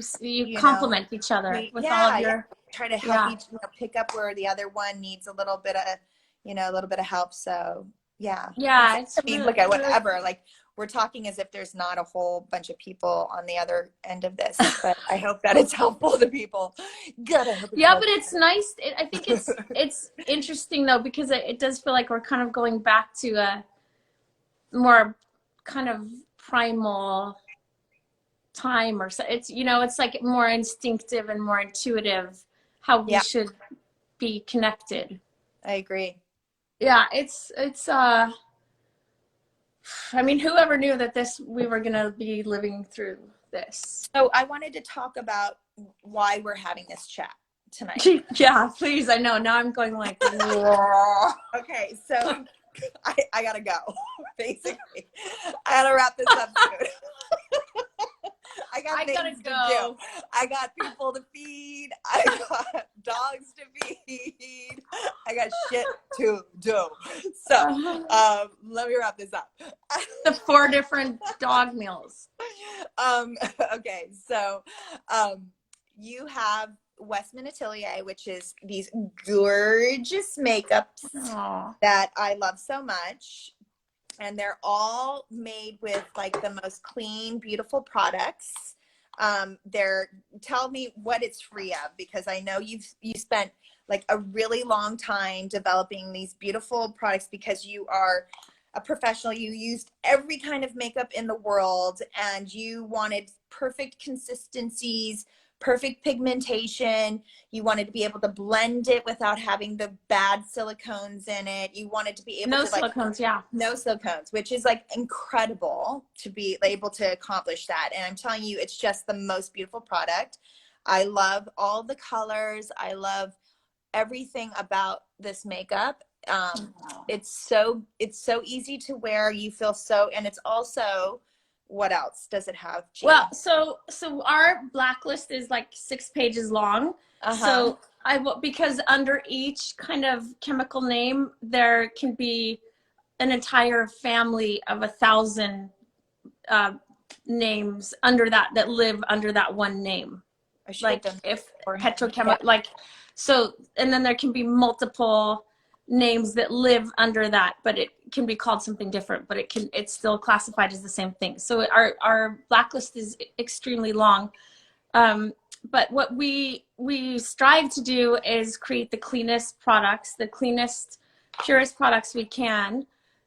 complement each other with all of your try to help each, you know, pick up where the other one needs a little bit of help. So it's really, look at whatever, like, we're talking as if there's not a whole bunch of people on the other end of this, but I hope that it's helpful to people. Good. But it's nice. I think it's interesting though, because it does feel like we're kind of going back to a more kind of primal time, or so. It's, you know, it's like more instinctive and more intuitive how we should be connected. I agree. Yeah, it's I mean, whoever knew that we were gonna be living through this. So I wanted to talk about why we're having this chat tonight. Yeah, please. I know. Now I'm going like, okay, so I gotta go. Basically, I gotta wrap this up soon. I got things to do. I got people to feed. I got dogs to feed. I got shit to do. So let me wrap this up. The 4 different dog meals. Okay, so you have Westman Atelier, which is these gorgeous makeups that I love so much. And they're all made with like the most clean, beautiful products. Tell me what it's free of, because I know you spent like a really long time developing these beautiful products, because you are a professional. You used every kind of makeup in the world, and you wanted perfect consistencies, perfect pigmentation. You wanted to be able to blend it without having the bad silicones in it. You wanted to be able no to like silicones, no silicones, which is like incredible to be able to accomplish that. And I'm telling you, it's just the most beautiful product. I love all the colors. I love everything about this makeup. It's so easy to wear. You feel so, and it's also, what else does it have, Jean? Well, so our blacklist is like 6 pages long. So because under each kind of chemical name, there can be an entire family of 1,000 names under that live under that one name. Like if petrochemical, like, so, and then there can be multiple names that live under that, but it can be called something different, but it's still classified as the same thing. So our blacklist is extremely long. But what we strive to do is create the cleanest products, the cleanest, purest products we can,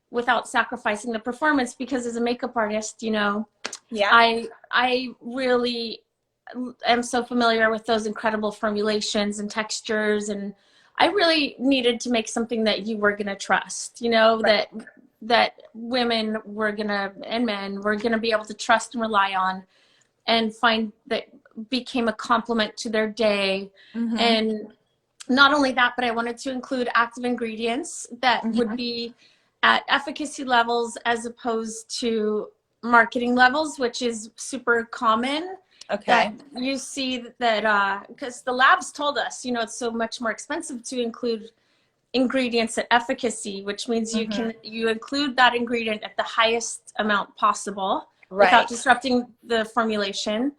without sacrificing the performance, because as a makeup artist, you know, I really am so familiar with those incredible formulations and textures, and I really needed to make something that you were going to trust, you know, Right. that women were going to, and men were going to be able to trust and rely on, and find that became a complement to their day. Mm-hmm. And not only that, but I wanted to include active ingredients that would be at efficacy levels as opposed to marketing levels, which is super common. Okay. That you see that because the labs told us, you know, it's so much more expensive to include ingredients at efficacy, which means you include that ingredient at the highest amount possible without disrupting the formulation.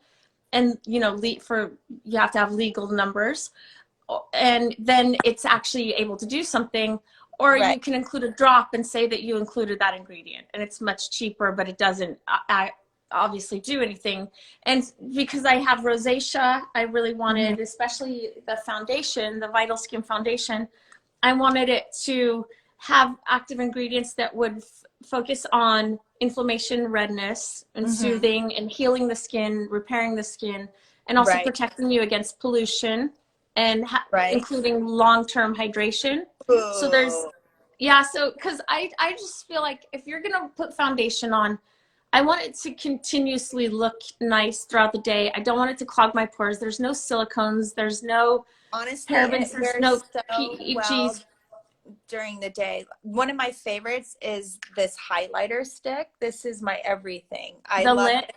And, you know, you have to have legal numbers, and then it's actually able to do something. Or you can include a drop and say that you included that ingredient, and it's much cheaper, but it doesn't obviously do anything. And because I have rosacea, I really wanted, especially the foundation, the Vital Skin Foundation, I wanted it to have active ingredients that would focus on inflammation, redness, and soothing and healing the skin, repairing the skin, and also protecting you against pollution, and including long-term hydration. Ooh. So there's, so because I just feel like if you're going to put foundation on, I want it to continuously look nice throughout the day. I don't want it to clog my pores. There's no silicones. There's no parabens. There's no PEGs. During the day. One of my favorites is this highlighter stick. This is my everything. I love it.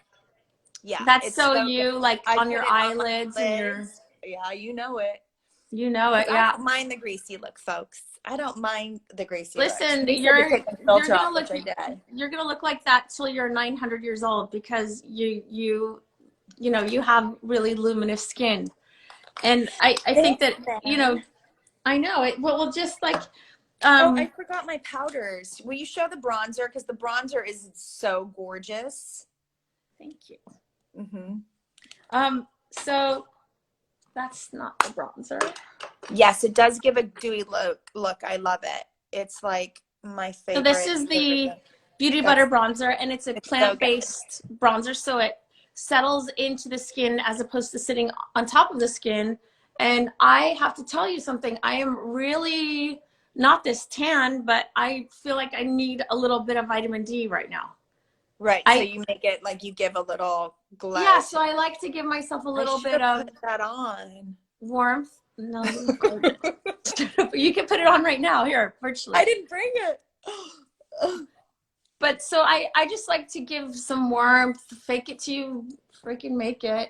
Yeah. That's so you, like on your eyelids and your... Yeah, you know it. You know it, yeah. I don't mind the greasy look, folks. I don't mind the greasy Listen, look. you're gonna look like that till you're 900 years old, because you have really luminous skin. And I think that, you know, I know it. Well, just like I forgot my powders. Will you show the bronzer? Because the bronzer is so gorgeous. Thank you. So that's not the bronzer. Yes, it does give a dewy look. I love it. It's like my favorite. So this is the Beauty Butter bronzer, and it's a plant-based bronzer, so it settles into the skin as opposed to sitting on top of the skin. And I have to tell you something. I am really not this tan, but I feel like I need a little bit of vitamin D right now. Right. So you make it like you give a little glow. Yeah. So I like to give myself a little bit of put that on warmth. No, you can put it on right now here virtually. I didn't bring it. But so I just like to give some warmth, fake it till you freaking make it.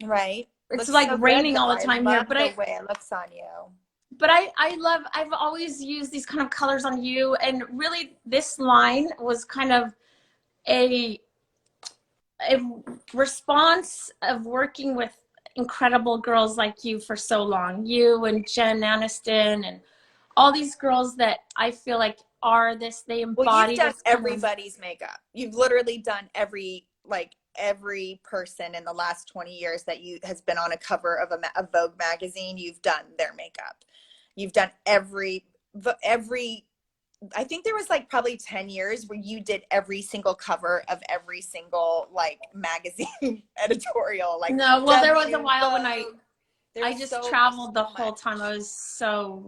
Right. It's like so raining all the time here, but the way it looks on you. But I've always used these kind of colors on you, and really this line was kind of a response of working with incredible girls like you for so long. You and Jen Aniston and all these girls that I feel like they embody. Well, you've done everybody's makeup. You've literally done every person in the last 20 years that has been on a cover of a Vogue magazine. You've done their makeup. You've done every, I think there was like probably 10 years where you did every single cover of every single like magazine editorial. Like no, well, there was a while when I just traveled the whole time. I was so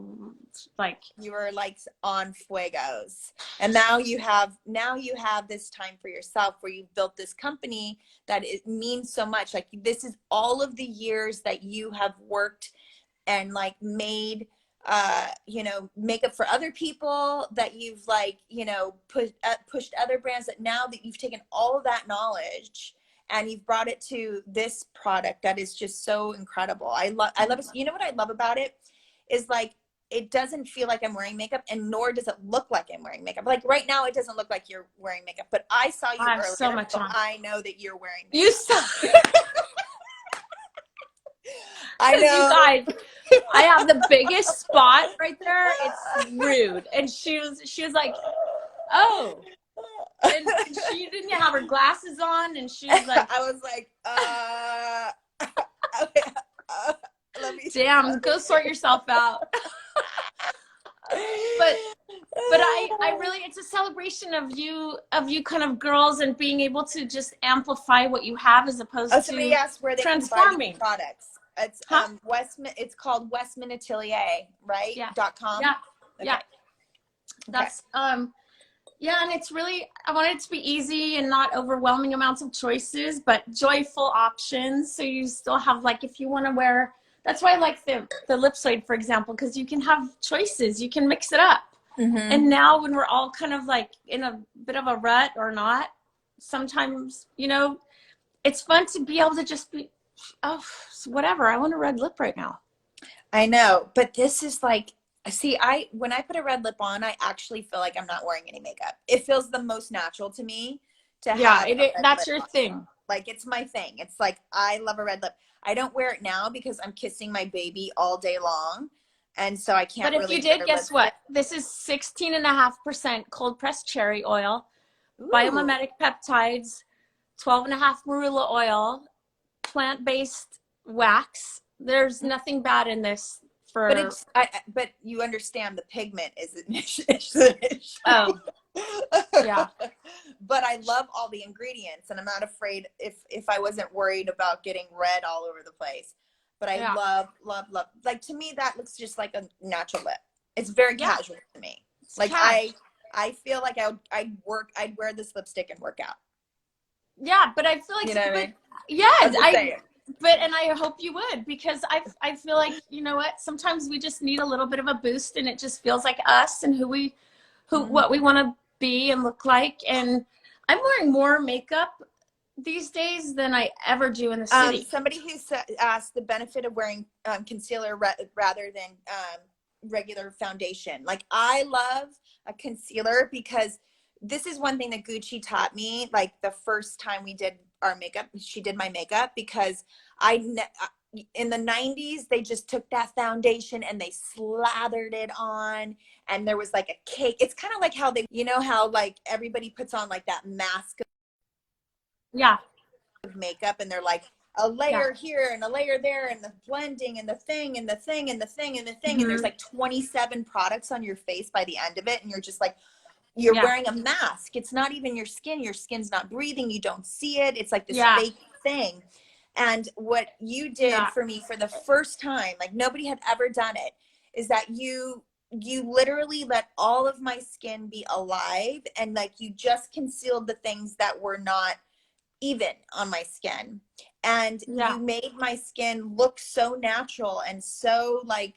like, you were like on fuegos, and now you have this time for yourself where you've built this company that it means so much. Like this is all of the years that you have worked and like made makeup for other people, that you've like, pushed other brands, that now that you've taken all of that knowledge and you've brought it to this product that is just so incredible. I love it. You know what I love about it is like, it doesn't feel like I'm wearing makeup, and nor does it look like I'm wearing makeup. Like right now, it doesn't look like you're wearing makeup, but I saw you earlier, so much so on. I know that you're wearing makeup. You saw. I know. You guys, I have the biggest spot right there. It's rude. And she was like, oh. And she didn't have her glasses on, and she was like, I was like, let me damn, go sort yourself out. But I really, it's a celebration of you kind of girls, and being able to just amplify what you have as opposed to somebody asked where they transforming can buy products. It's Westman. It's called Westman Atelier, right? Yeah. .com. Yeah. Okay. Yeah. That's yeah, and it's really, I want it to be easy and not overwhelming amounts of choices, but joyful options. So you still have, like, if you want to wear, that's why I like the ellipsoid, for example, because you can have choices. You can mix it up. And now when we're all kind of like in a bit of a rut or not, sometimes, you know, it's fun to be able to just be, oh, whatever. I want a red lip right now. I know, but this is like, see, when I put a red lip on, I actually feel like I'm not wearing any makeup. It feels the most natural to me to have a red that's lip your on. thing. Like, it's my thing. It's like, I love a red lip. I don't wear it now because I'm kissing my baby all day long. And so I can't But if really you did, wear guess what? This is 16.5% cold pressed cherry oil, biomimetic peptides, 12.5 marula oil, plant-based wax. There's nothing bad in this. But you understand the pigment is an issue. Oh, yeah. But I love all the ingredients, and I'm not afraid if I wasn't worried about getting red all over the place. But I love. Like, to me, that looks just like a natural lip. It's very casual to me. Like, I feel like I'd wear this lipstick and work out. Yeah, but I feel like, you know what I mean? Yeah, and I hope you would, because I feel like, you know what, sometimes we just need a little bit of a boost, and it just feels like us and what we want to be and look like. And I'm wearing more makeup these days than I ever do in the city. Somebody who asked the benefit of wearing concealer rather than regular foundation. Like, I love a concealer because this is one thing that Gucci taught me. Like, the first time we did our makeup, she did my makeup, because in the 90s, they just took that foundation and they slathered it on, and there was like a cake. It's kind of like how how like everybody puts on like that mask of makeup, and they're like a layer here and a layer there, and the blending and the thing and the thing and the thing and the thing, and there's like 27 products on your face by the end of it, and you're just like, you're wearing a mask. It's not even your skin. Your skin's not breathing. You don't see it. It's like this fake thing. And what you did for me for the first time, like nobody had ever done it, is that you literally let all of my skin be alive, and like you just concealed the things that were not even on my skin. And you made my skin look so natural and so like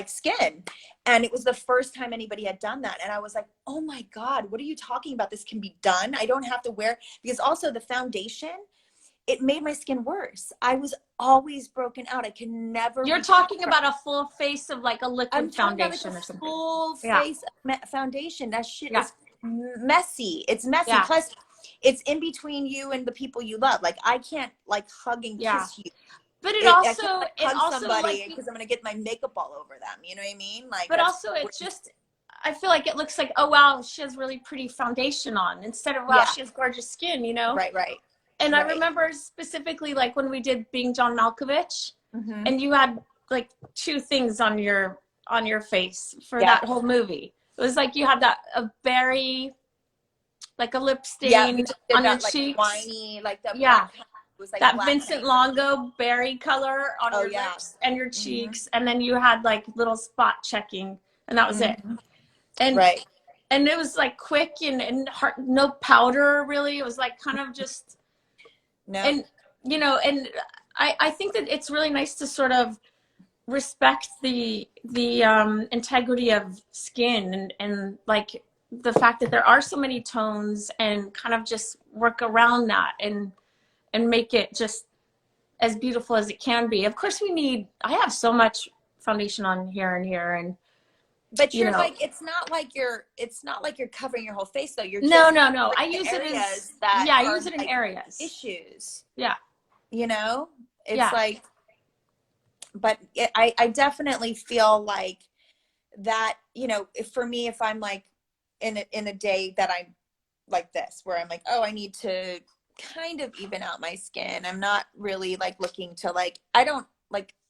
skin. And it was the first time anybody had done that, and I was like, oh my God, what are you talking about? This can be done. I don't have to wear, because also the foundation, it made my skin worse. I was always broken out. I can never. You're talking about a full face of like a liquid foundation or something. Full face foundation. That shit is messy. It's messy. Plus, it's in between you and the people you love. Like, I can't like hug and kiss you. But it also somebody, like, because I'm gonna get my makeup all over them. You know what I mean? Like, but also it's just, I feel like it looks like, oh wow, she has really pretty foundation on, instead of wow, she has gorgeous skin. You know? Right. And I remember specifically, like, when we did Being John Malkovich, and you had like 2 things on your face for that whole movie. It was like you had a berry, like a lip stain on your cheeks. Whiny, like the it was like that Vincent Longo berry color on your lips and your cheeks, and then you had like little spot checking, and that was it. And and it was like quick and hard, no powder really. It was like kind of just and you know, and I think that it's really nice to sort of respect the integrity of skin, and like the fact that there are so many tones, and kind of just work around that and make it just as beautiful as it can be. Of course, I have so much foundation on here and here, and but you're like, it's not like you're covering your whole face though. You're no. Like, I use it as I use it in areas. Issues. Yeah. You know, it's like, but I definitely feel like that, you know, for me, if I'm like in a day that I'm like this, where I'm like, oh, I need to kind of even out my skin. I'm not really like looking to like, I don't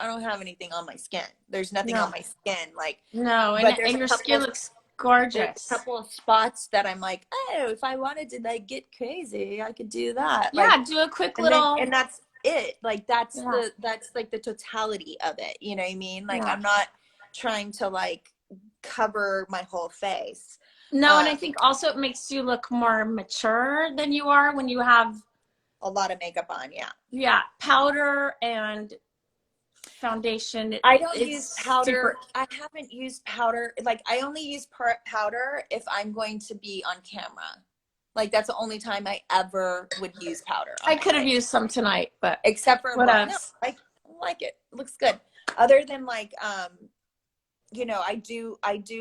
have anything on my skin. There's nothing on my skin. Like, no, and your skin looks gorgeous. There's a couple of spots that I'm like, oh, if I wanted to like get crazy, I could do that. Yeah, like, do a quick little. And that's it. Like that's Yeah. that's like the totality of it. You know what I mean? Like Yeah. I'm not trying to like cover my whole face. No, and I think also it makes you look more mature than you are when you have a lot of makeup on. Yeah. Yeah, powder and foundation. I don't use powder. Super... I haven't used powder. Like I only use powder if I'm going to be on camera. Like that's the only time I ever would use powder. I could have used some tonight, but except for what else? No, I like it. Looks good. Other than like, you know, I do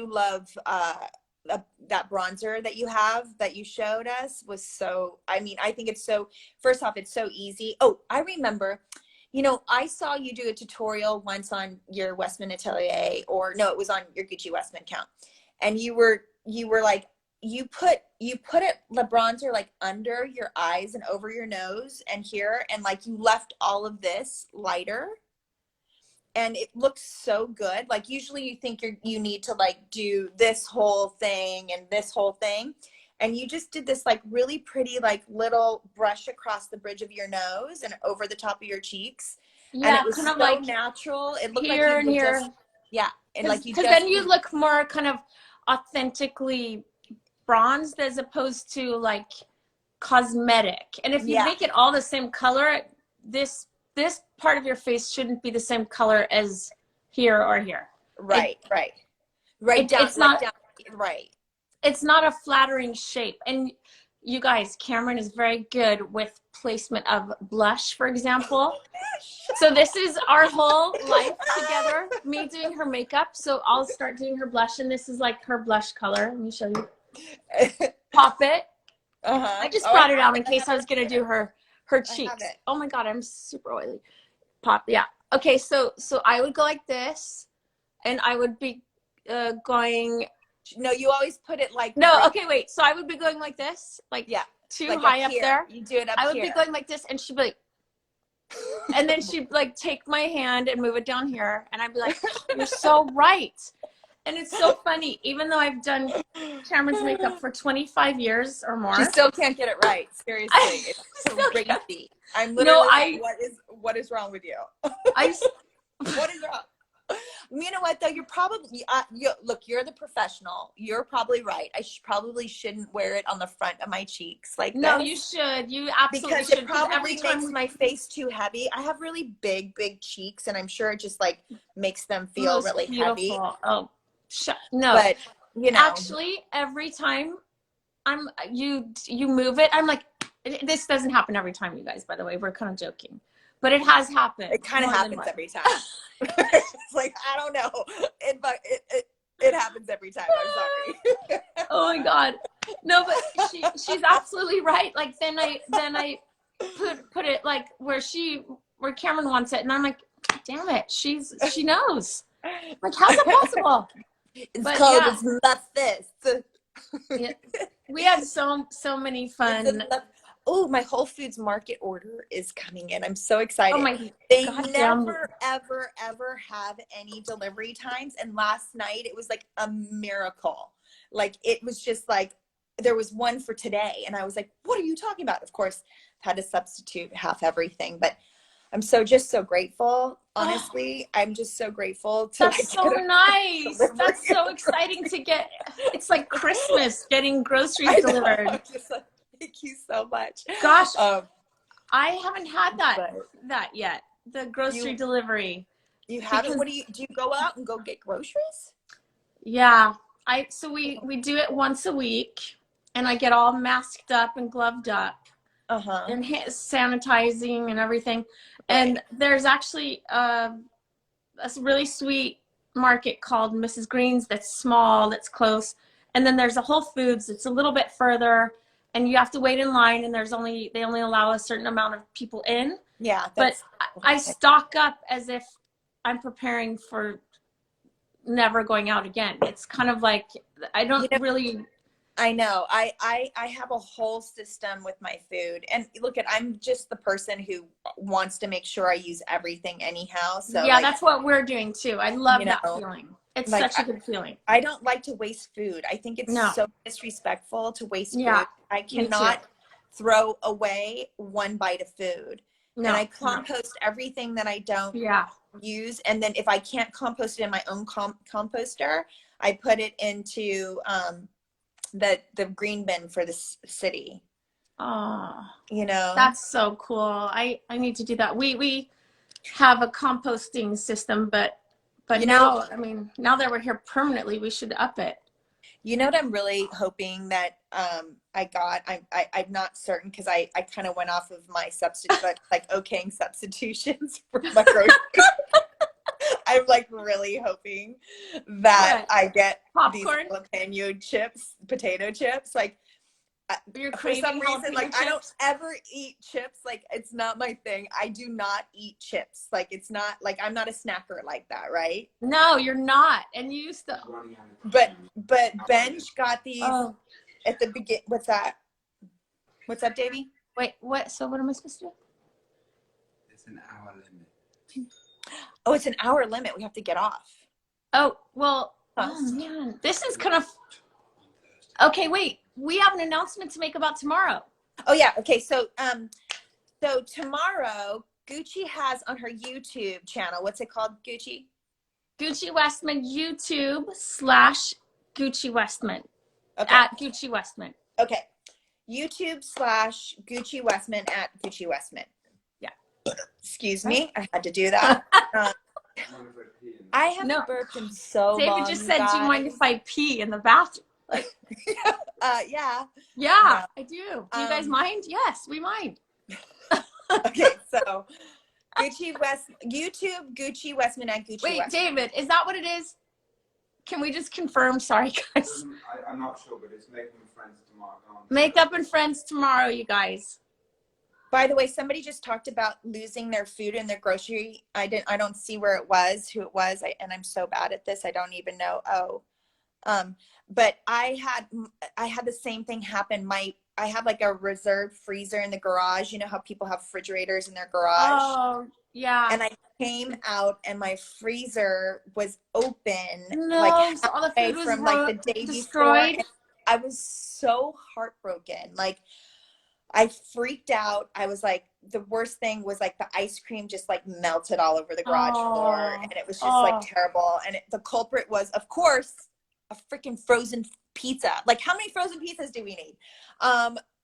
love that bronzer that you showed us was so. I mean, I think it's so. First off, it's so easy. Oh, I remember. You know, I saw you do a tutorial once on your Westman Atelier, or no, it was on your Gucci Westman account, and you were like, you put it, the bronzer like under your eyes and over your nose and here, and like you left all of this lighter, and it looks so good. Like usually you think you need to like do this whole thing and this whole thing. And you just did this like really pretty like little brush across the bridge of your nose and over the top of your cheeks. Yeah, and it was kind of so like natural. It looked here like you and here. just, yeah. And like you because just, then you look more kind of authentically bronzed as opposed to like cosmetic. And if you make it all the same color, this part of your face shouldn't be the same color as here or here. Right. It's not down, right. It's not a flattering shape. And you guys, Cameron is very good with placement of blush, for example. So this is our whole life together, me doing her makeup. So I'll start doing her blush, and this is like her blush color. Let me show you. Pop it. I just brought it out in case I was going to do her cheeks. Oh my God, I'm super oily. Pop, yeah. Okay, so I would go like this, and I would be going... No, you always put it like... No, okay, wait. So I would be going like this, like too like high up there. You do it up I would here. be going like this, and she'd be like... and then she'd like take my hand and move it down here, and I'd be like, you're so right. And it's so funny, even though I've done Cameron's makeup for 25 years or more. She still can't get it right. Seriously. It's so crazy. I'm literally what is wrong with you? What is wrong? You know what though? You're probably look. You're the professional. You're probably right. I probably shouldn't wear it on the front of my cheeks like no. this. You should. You absolutely because should. It probably makes my face too heavy. I have really big cheeks, and I'm sure it just like makes them feel really heavy. Oh, no. But you know, actually, every time you move it, I'm like, this doesn't happen every time, you guys. By the way, we're kind of joking. But it has happened. It kind of happens every time. It's like, I don't know. It happens every time. I'm sorry. Oh my God. No, but she's absolutely right. Like then I put it like where Cameron wants it, and I'm like, damn it, she knows. Like, how's it possible? It's called it's left fist. Yeah. We had so many fun. Oh, my Whole Foods Market order is coming in. I'm so excited. Oh my They God, never, ever have any delivery times. And last night it was like a miracle. Like it was just like, there was one for today. And I was like, what are you talking about? Of course, had to substitute half everything. But I'm just so grateful. Honestly, I'm just so grateful to That's so nice. That's so exciting to get. It's like Christmas getting groceries delivered. Just like, thank you so much. Gosh, I haven't had that yet. The grocery delivery. You haven't? What do you go out and go get groceries? Yeah, so we do it once a week, and I get all masked up and gloved up, and sanitizing and everything. And there's actually a really sweet market called Mrs. Green's that's small, that's close, and then there's a Whole Foods that's a little bit further. And you have to wait in line, and they only allow a certain amount of people in. Yeah. But I stock up as if I'm preparing for never going out again. It's kind of like, I don't really. I know. I have a whole system with my food. And look, I'm just the person who wants to make sure I use everything anyhow. So yeah, that's what we're doing too. I love that feeling. It's such a good feeling. I don't like to waste food. I think it's so disrespectful to waste food. I cannot throw away one bite of food. and I compost everything that I don't use. And then if I can't compost it in my own composter, I put it into the green bin for the city. Oh, you know, that's so cool. I need to do that. We have a composting system, but now, I mean, now that we're here permanently, we should up it. You know what I'm really hoping that I got? I'm not certain because I kind of went off of my substitute, like okaying substitutions for my groceries. I'm like really hoping that I get popcorn, these jalapeno chips, potato chips. Like for some reason, like I don't ever eat chips. Like it's not my thing. I do not eat chips. Like it's not like I'm not a snacker like that, right? No, you're not. And you used to. But Benj got these at the beginning. What's that? What's up, Davey? Wait, what? So what am I supposed to do? It's an hour limit. Oh, it's an hour limit. We have to get off. Oh, well, oh man, this is kind of. Okay, wait. We have an announcement to make about tomorrow. Oh yeah. Okay. So so tomorrow Gucci has on her YouTube channel. What's it called, Gucci? Gucci Westman YouTube / Gucci Westman. Okay. At Gucci Westman. Okay. YouTube / Gucci Westman at Gucci Westman. Yeah. Excuse me. I had to do that. I haven't burped in so David long. David just said, do you mind if I pee in the bathroom? Like, yeah. Yeah, no. I do. Do you guys mind? Yes, we mind. Okay, so YouTube Gucci Westman and Gucci Wait, Westman. David, is that what it is? Can we just confirm? Sorry, guys. I'm not sure, but it's Makeup and Friends tomorrow. Makeup and Friends tomorrow, you guys. By the way, somebody just talked about losing their food in their grocery. I don't see where it was, who it was, and I'm so bad at this. I don't even know. But I had the same thing happen. I have like a reserved freezer in the garage. You know how people have refrigerators in their garage? Oh, yeah. And I came out and my freezer was open. No, like so all the food was from like the day destroyed. before. I was so heartbroken. Like I freaked out. I was like, the worst thing was like the ice cream just like melted all over the garage floor. And it was just like terrible. And the culprit was, of course, a freaking frozen pizza. Like how many frozen pizzas do we need?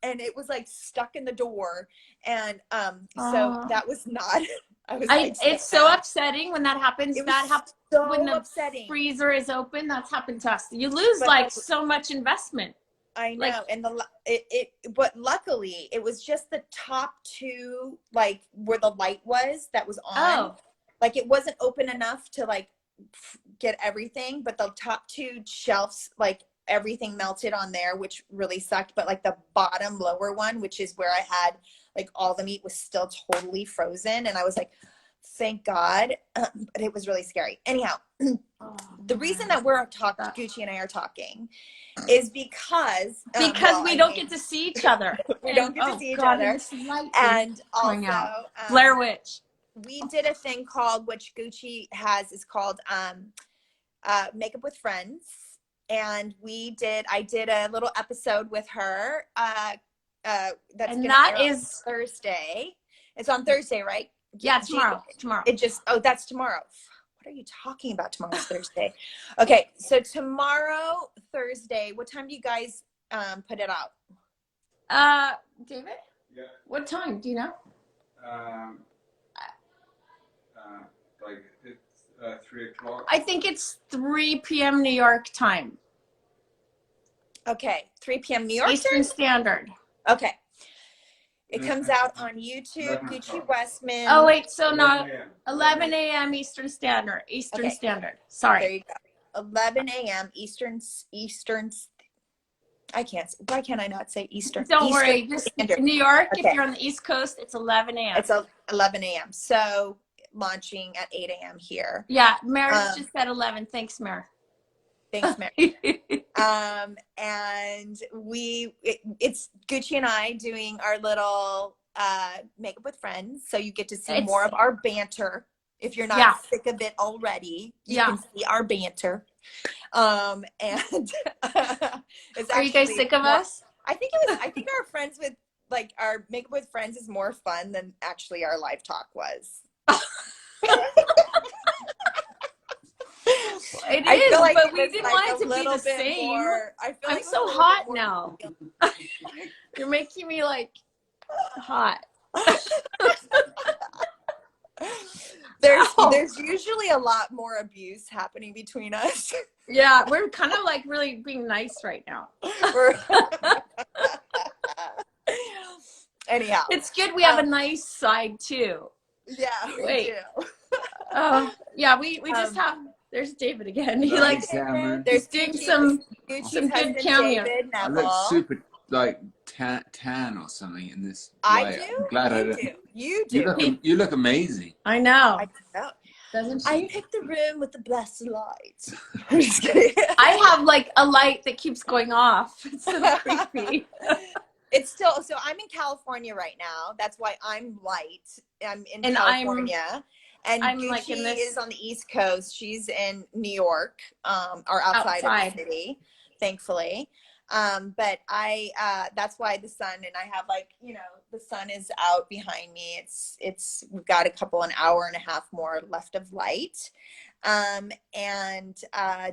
And it was like stuck in the door. And so that was not, it's so upsetting when that happens. That happens so when the upsetting. Freezer is open. That's happened to us. You lose so much investment. I know. And but luckily it was just the top two, like where the light was that was on. Like it wasn't open enough to like get everything, but the top two shelves, like everything melted on there, which really sucked. But like the bottom lower one, which is where I had like all the meat, was still totally frozen. And I was like, thank God. But it was really scary. Anyhow, the reason that we're talking, Gucci and I are talking, is because we don't get to see each other. We don't get to see each other. And also Blair Witch. We did a thing called, which Gucci has, is called Makeup with Friends. And I did a little episode with her. That is Thursday. It's on Thursday, right? Yeah, tomorrow. Tomorrow. That's tomorrow. What are you talking about? Tomorrow's Thursday. Okay, so tomorrow, Thursday, what time do you guys put it out? David? Yeah. What time? Do you know? Like it's 3 o'clock. I think it's 3 p.m. New York time. Okay, 3 p.m. New York Eastern Standard. Okay. It comes out on YouTube, Gucci Westman. Oh wait, so no, 11 a.m. Eastern Standard. Standard. Sorry. There you go. 11 a.m. Eastern. Why can't I not say Eastern? Don't worry. Just New York. Okay. If you're on the East Coast, it's 11 a.m. It's 11 a.m. So launching at 8 a.m. here. Yeah, Meredith just said 11. Thanks, Mer. Thanks, Mary. And it's Gucci and I doing our little Makeup with Friends. So you get to see more of our banter. If you're not sick of it already, you can see our banter. And it's are you guys sick of us? I think our friends with like our makeup with friends is more fun than actually our live talk was. It I is, feel like but it we was, didn't like, want a it to be little the bit same. more. I feel I'm like it was so a little hot bit more now. You're making me like hot. Ow. There's usually a lot more abuse happening between us. Yeah, we're kind of like really being nice right now. Anyhow, It's good we have a nice side too. yeah, we Wait. do. Yeah, we just have. There's David again. He Hello, likes. Cameron. He's There's doing Gucci's some good husband, cameo. David I Neville. look super like tan or something in this I light. do. I'm glad I You don't. do. You do. You look amazing. I know. I know. Doesn't I she? picked the room with the best light. I'm just kidding. I have like a light that keeps going off. It's so creepy. It's still, so I'm in California right now. That's why I'm light. I'm in California. And I'm Gucci like in this is on the East Coast. She's in New York, or outside of the city, thankfully. But that's why the sun, and I have like, you know, the sun is out behind me. We've got an hour and a half more left of light. And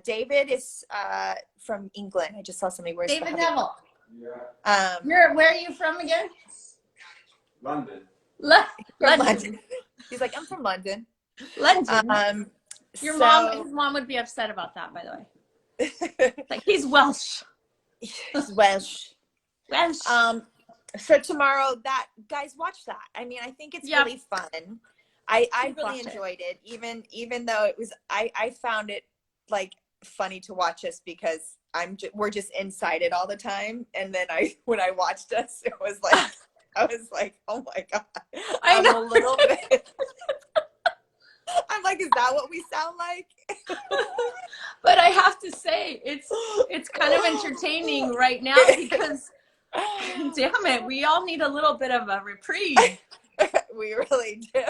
David is from England. I just saw somebody. Where's David Neville. Yeah. Where are you from again? London. London. He's like, I'm from London. London. His mom would be upset about that, by the way. Like, he's Welsh. He's Welsh. Welsh. So tomorrow, guys, watch that. I mean, I think it's really fun. I really enjoyed it, even though it was. I found it like funny to watch us because we're just inside it all the time, and then when I watched us, it was like I was like, oh my god, I'm a little bit. I'm like, is that what we sound like? But I have to say, it's kind of entertaining right now because, damn it, we all need a little bit of a reprieve. We really do.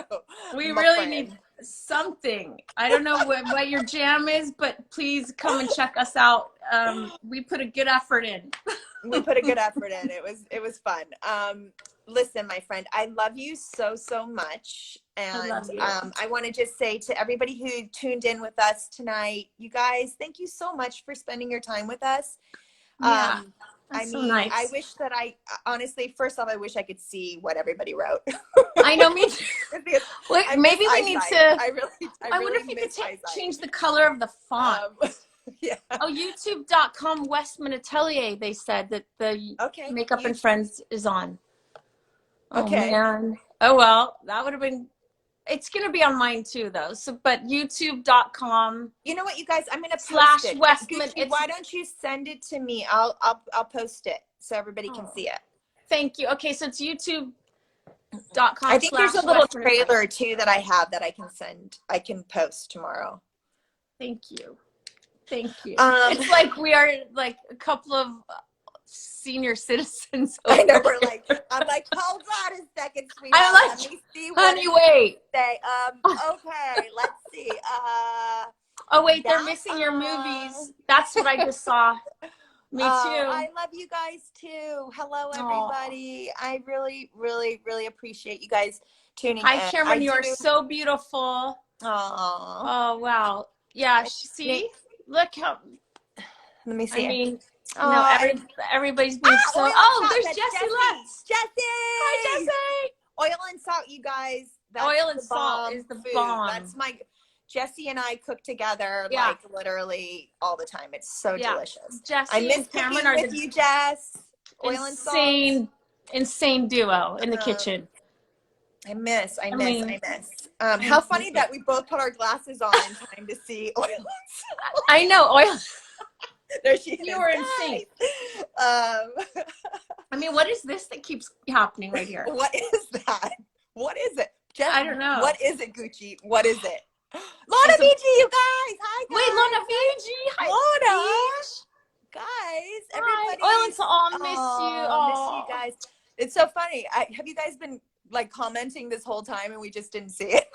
We really need something. I don't know what your jam is, but please come and check us out. We put a good effort in. We put a good effort in. It was fun. Listen, my friend, I love you so much. And I want to just say to everybody who tuned in with us tonight, you guys, thank you so much for spending your time with us. Yeah, that's so nice. I wish that honestly, first off, I wish I could see what everybody wrote. I know, me too. Wait, maybe we need to. I wonder if you could change the color of the font. Yeah. Oh, youtube.com Westman Atelier, they said that the Makeup and Friends is on. Okay. Oh, man. Oh, well, that would have been. It's going to be on mine too, though. So, but youtube.com. You know what, you guys? I'm going to post it. Westman. Gucci, why don't you send it to me? I'll post it so everybody can see it. Thank you. Okay, so it's youtube.com. I think there's a little trailer too that I have that I can post tomorrow. Thank you. It's like we are like a couple of senior citizens. I know, I'm like, hold on a second, sweetheart. I'm like, let me see honey, wait. Say, okay, let's see. Oh wait, they're missing your movies. That's what I just saw. Me too. I love you guys too. Hello, everybody. I really, really, really appreciate you guys tuning in. Hi, Cameron. You are so beautiful. Oh wow. Yeah. See, look how. Let me see. I mean. Everybody's being so. There's Jessie left. Jessie! Hi, Jessie! Oil and salt, you guys. Oil and salt is the bomb. That's Jessie and I cook together like literally all the time. It's so delicious. Jessie and Cameron are with you, Jess. Oil and salt. Insane duo in the kitchen. I miss. How funny that we both put our glasses on in time to see oil and salt. I know, oil. There she is. You were in sync. I mean, what is this that keeps happening right here? What is that? What is it? Jess, I don't know. What is it, Gucci? What is it? Lona Vici, you guys. Hi, guys. Wait, Lona Vici. Hi, Lona. Guys, everybody. Oil and salt. Miss you. Miss you guys. It's so funny. Have you guys been like commenting this whole time and we just didn't see it?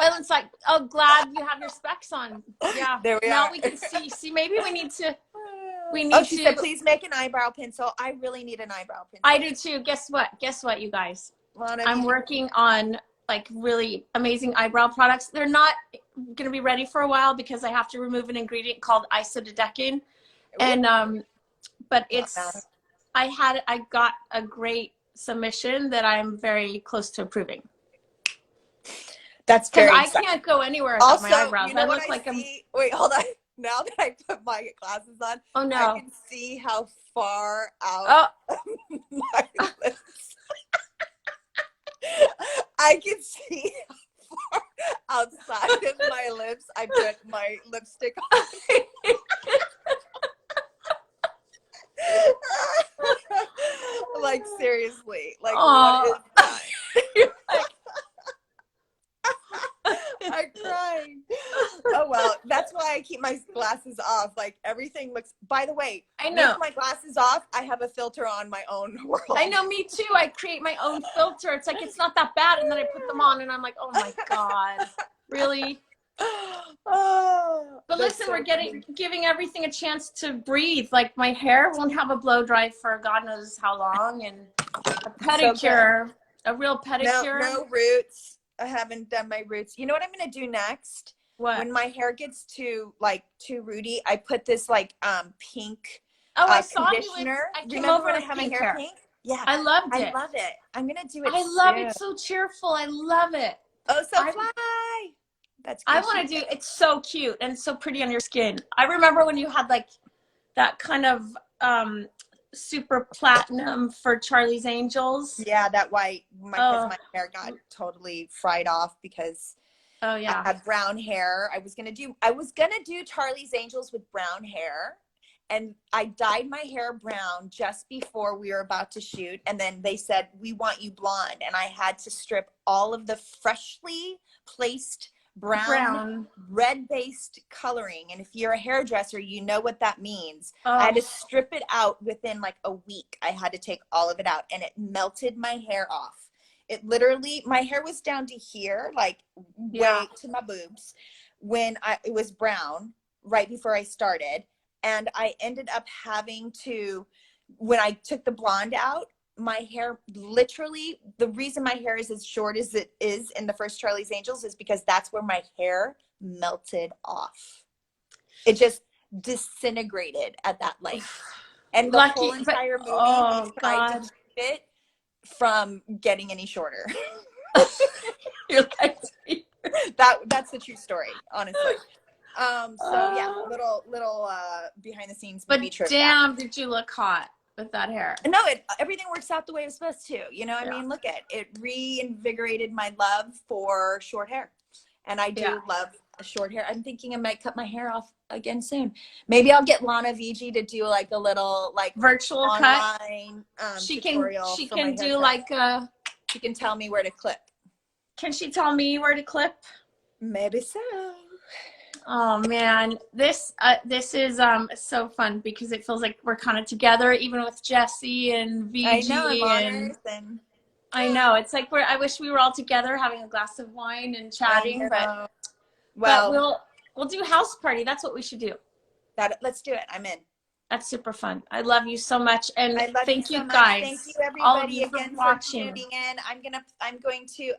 Oil and salt. Oh, glad you have your specs on. Yeah. There we are. Now we can see. See, maybe we need to We Oh, need she to. said, please make an eyebrow pencil. I really need an eyebrow pencil. I do too. Guess what? Guess what, you guys? I'm working on like really amazing eyebrow products. They're not going to be ready for a while because I have to remove an ingredient called isododecane. And but I got a great submission that I'm very close to approving. That's very because I exciting. can't go anywhere without my eyebrows. You know I what look like see? Wait, hold on. Now that I put my glasses on, oh no, I can see how far out my lips. I can see how far outside of my lips I put my lipstick on. Like seriously, like what is that? I'm crying. Oh well, that's why I keep my glasses off. Like everything looks. By the way, I know. With my glasses off, I have a filter on my own world. I know, me too. I create my own filter. It's like it's not that bad, and then I put them on, and I'm like, oh my god, really? Oh, but listen, we're giving everything a chance to breathe. Like my hair won't have a blow dry for God knows how long, and a pedicure, a real pedicure. No roots. I haven't done my roots. You know what I'm gonna do next? What? When my hair gets too rooty, I put this like pink I saw conditioner. I came Remember over when I with had my pink hair pink? Yeah, I loved it. I love it. I'm gonna do it. I love it. So cheerful. I love it. Oh, so fly. That's. I want to do. It's so cute and it's so pretty on your skin. I remember when you had like that kind of super platinum for Charlie's Angels. Yeah, that white. Because my hair got totally fried off because I had brown hair. I was gonna do Charlie's Angels with brown hair, and I dyed my hair brown just before we were about to shoot, and then they said we want you blonde, and I had to strip all of the freshly placed brown red based coloring, and if you're a hairdresser you know what that means. I had to strip it out within like a week. I had to take all of it out, and it melted my hair off. It literally, my hair was down to here, like way to my boobs when it was brown right before I started, and I ended up having to, when I took the blonde out, my hair literally, the reason my hair is as short as it is in the first Charlie's Angels is because that's where my hair melted off. It just disintegrated at that length. And the whole entire movie, we tried to keep it from getting any shorter. You're like, that's the true story, honestly. So yeah, little behind the scenes movie trip. But damn, did you look hot with that hair? No, everything works out the way it was supposed to. You know, I mean, look at it. Reinvigorated my love for short hair, and I do love short hair. I'm thinking I might cut my hair off again soon. Maybe I'll get Lana VG to do like a little like virtual online tutorial. She can do like she can tell me where to clip. Can she tell me where to clip? Maybe so. Oh man, this is so fun because it feels like we're kind of together, even with Jessie and VG. I know, I'm honored, I know, it's like I wish we were all together having a glass of wine and chatting, but we'll do house party. That's what we should do. Let's do it. I'm in. That's super fun. I love you so much, and thank you so guys. Thank you everybody all of you again for watching. tuning in. I'm going to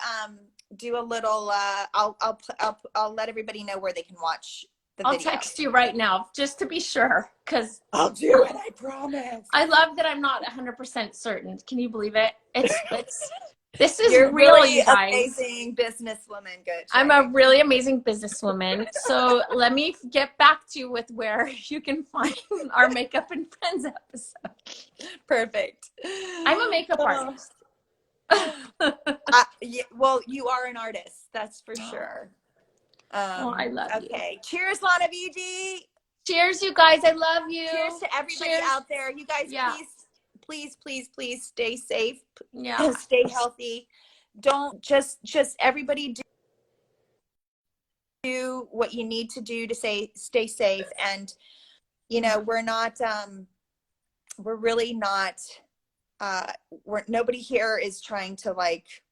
do a little. I'll let everybody know where they can watch the video. I'll text you right now just to be sure, because I'll do it. I promise. I love that I'm not 100% certain. Can you believe it? It's this is You're really you guys. Amazing businesswoman. Good. I'm a really amazing businesswoman. So let me get back to you with where you can find our Makeup and Friends episode. Perfect. I'm a makeup artist. Well, you are an artist. That's for sure. I love you. Okay. Cheers, Lana VG. Cheers, you guys. I love you. Cheers to everybody out there. You guys, please stay safe. Yeah. Stay healthy. Don't just everybody do what you need to do to stay safe. And you know, we're really not nobody here is trying to like.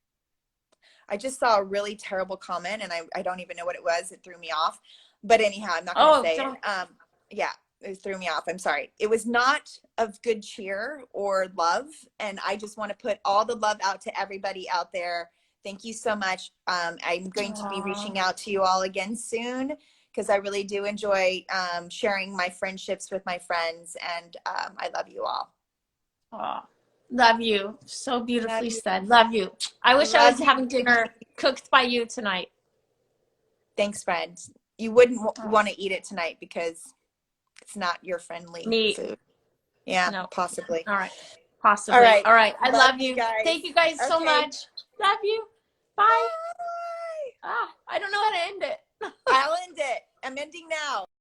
I just saw a really terrible comment, and I don't even know what it was. It threw me off. But anyhow, I'm not going to say it. Yeah, it threw me off. I'm sorry. It was not of good cheer or love. And I just want to put all the love out to everybody out there. Thank you so much. I'm going to be reaching out to you all again soon because I really do enjoy sharing my friendships with my friends. And I love you all. Oh, love you. So beautifully Love you. said. Love you. I wish I Love was you. having dinner cooked by you tonight. Thanks, friends. You wouldn't want to eat it tonight because it's not your friendly Me. food. Yeah, No. possibly. All right. Possibly. All right. All right. I love you. guys. Thank you guys so Okay. much. Love you. Bye. Bye. I don't know how to end it. I'll end it. I'm ending now.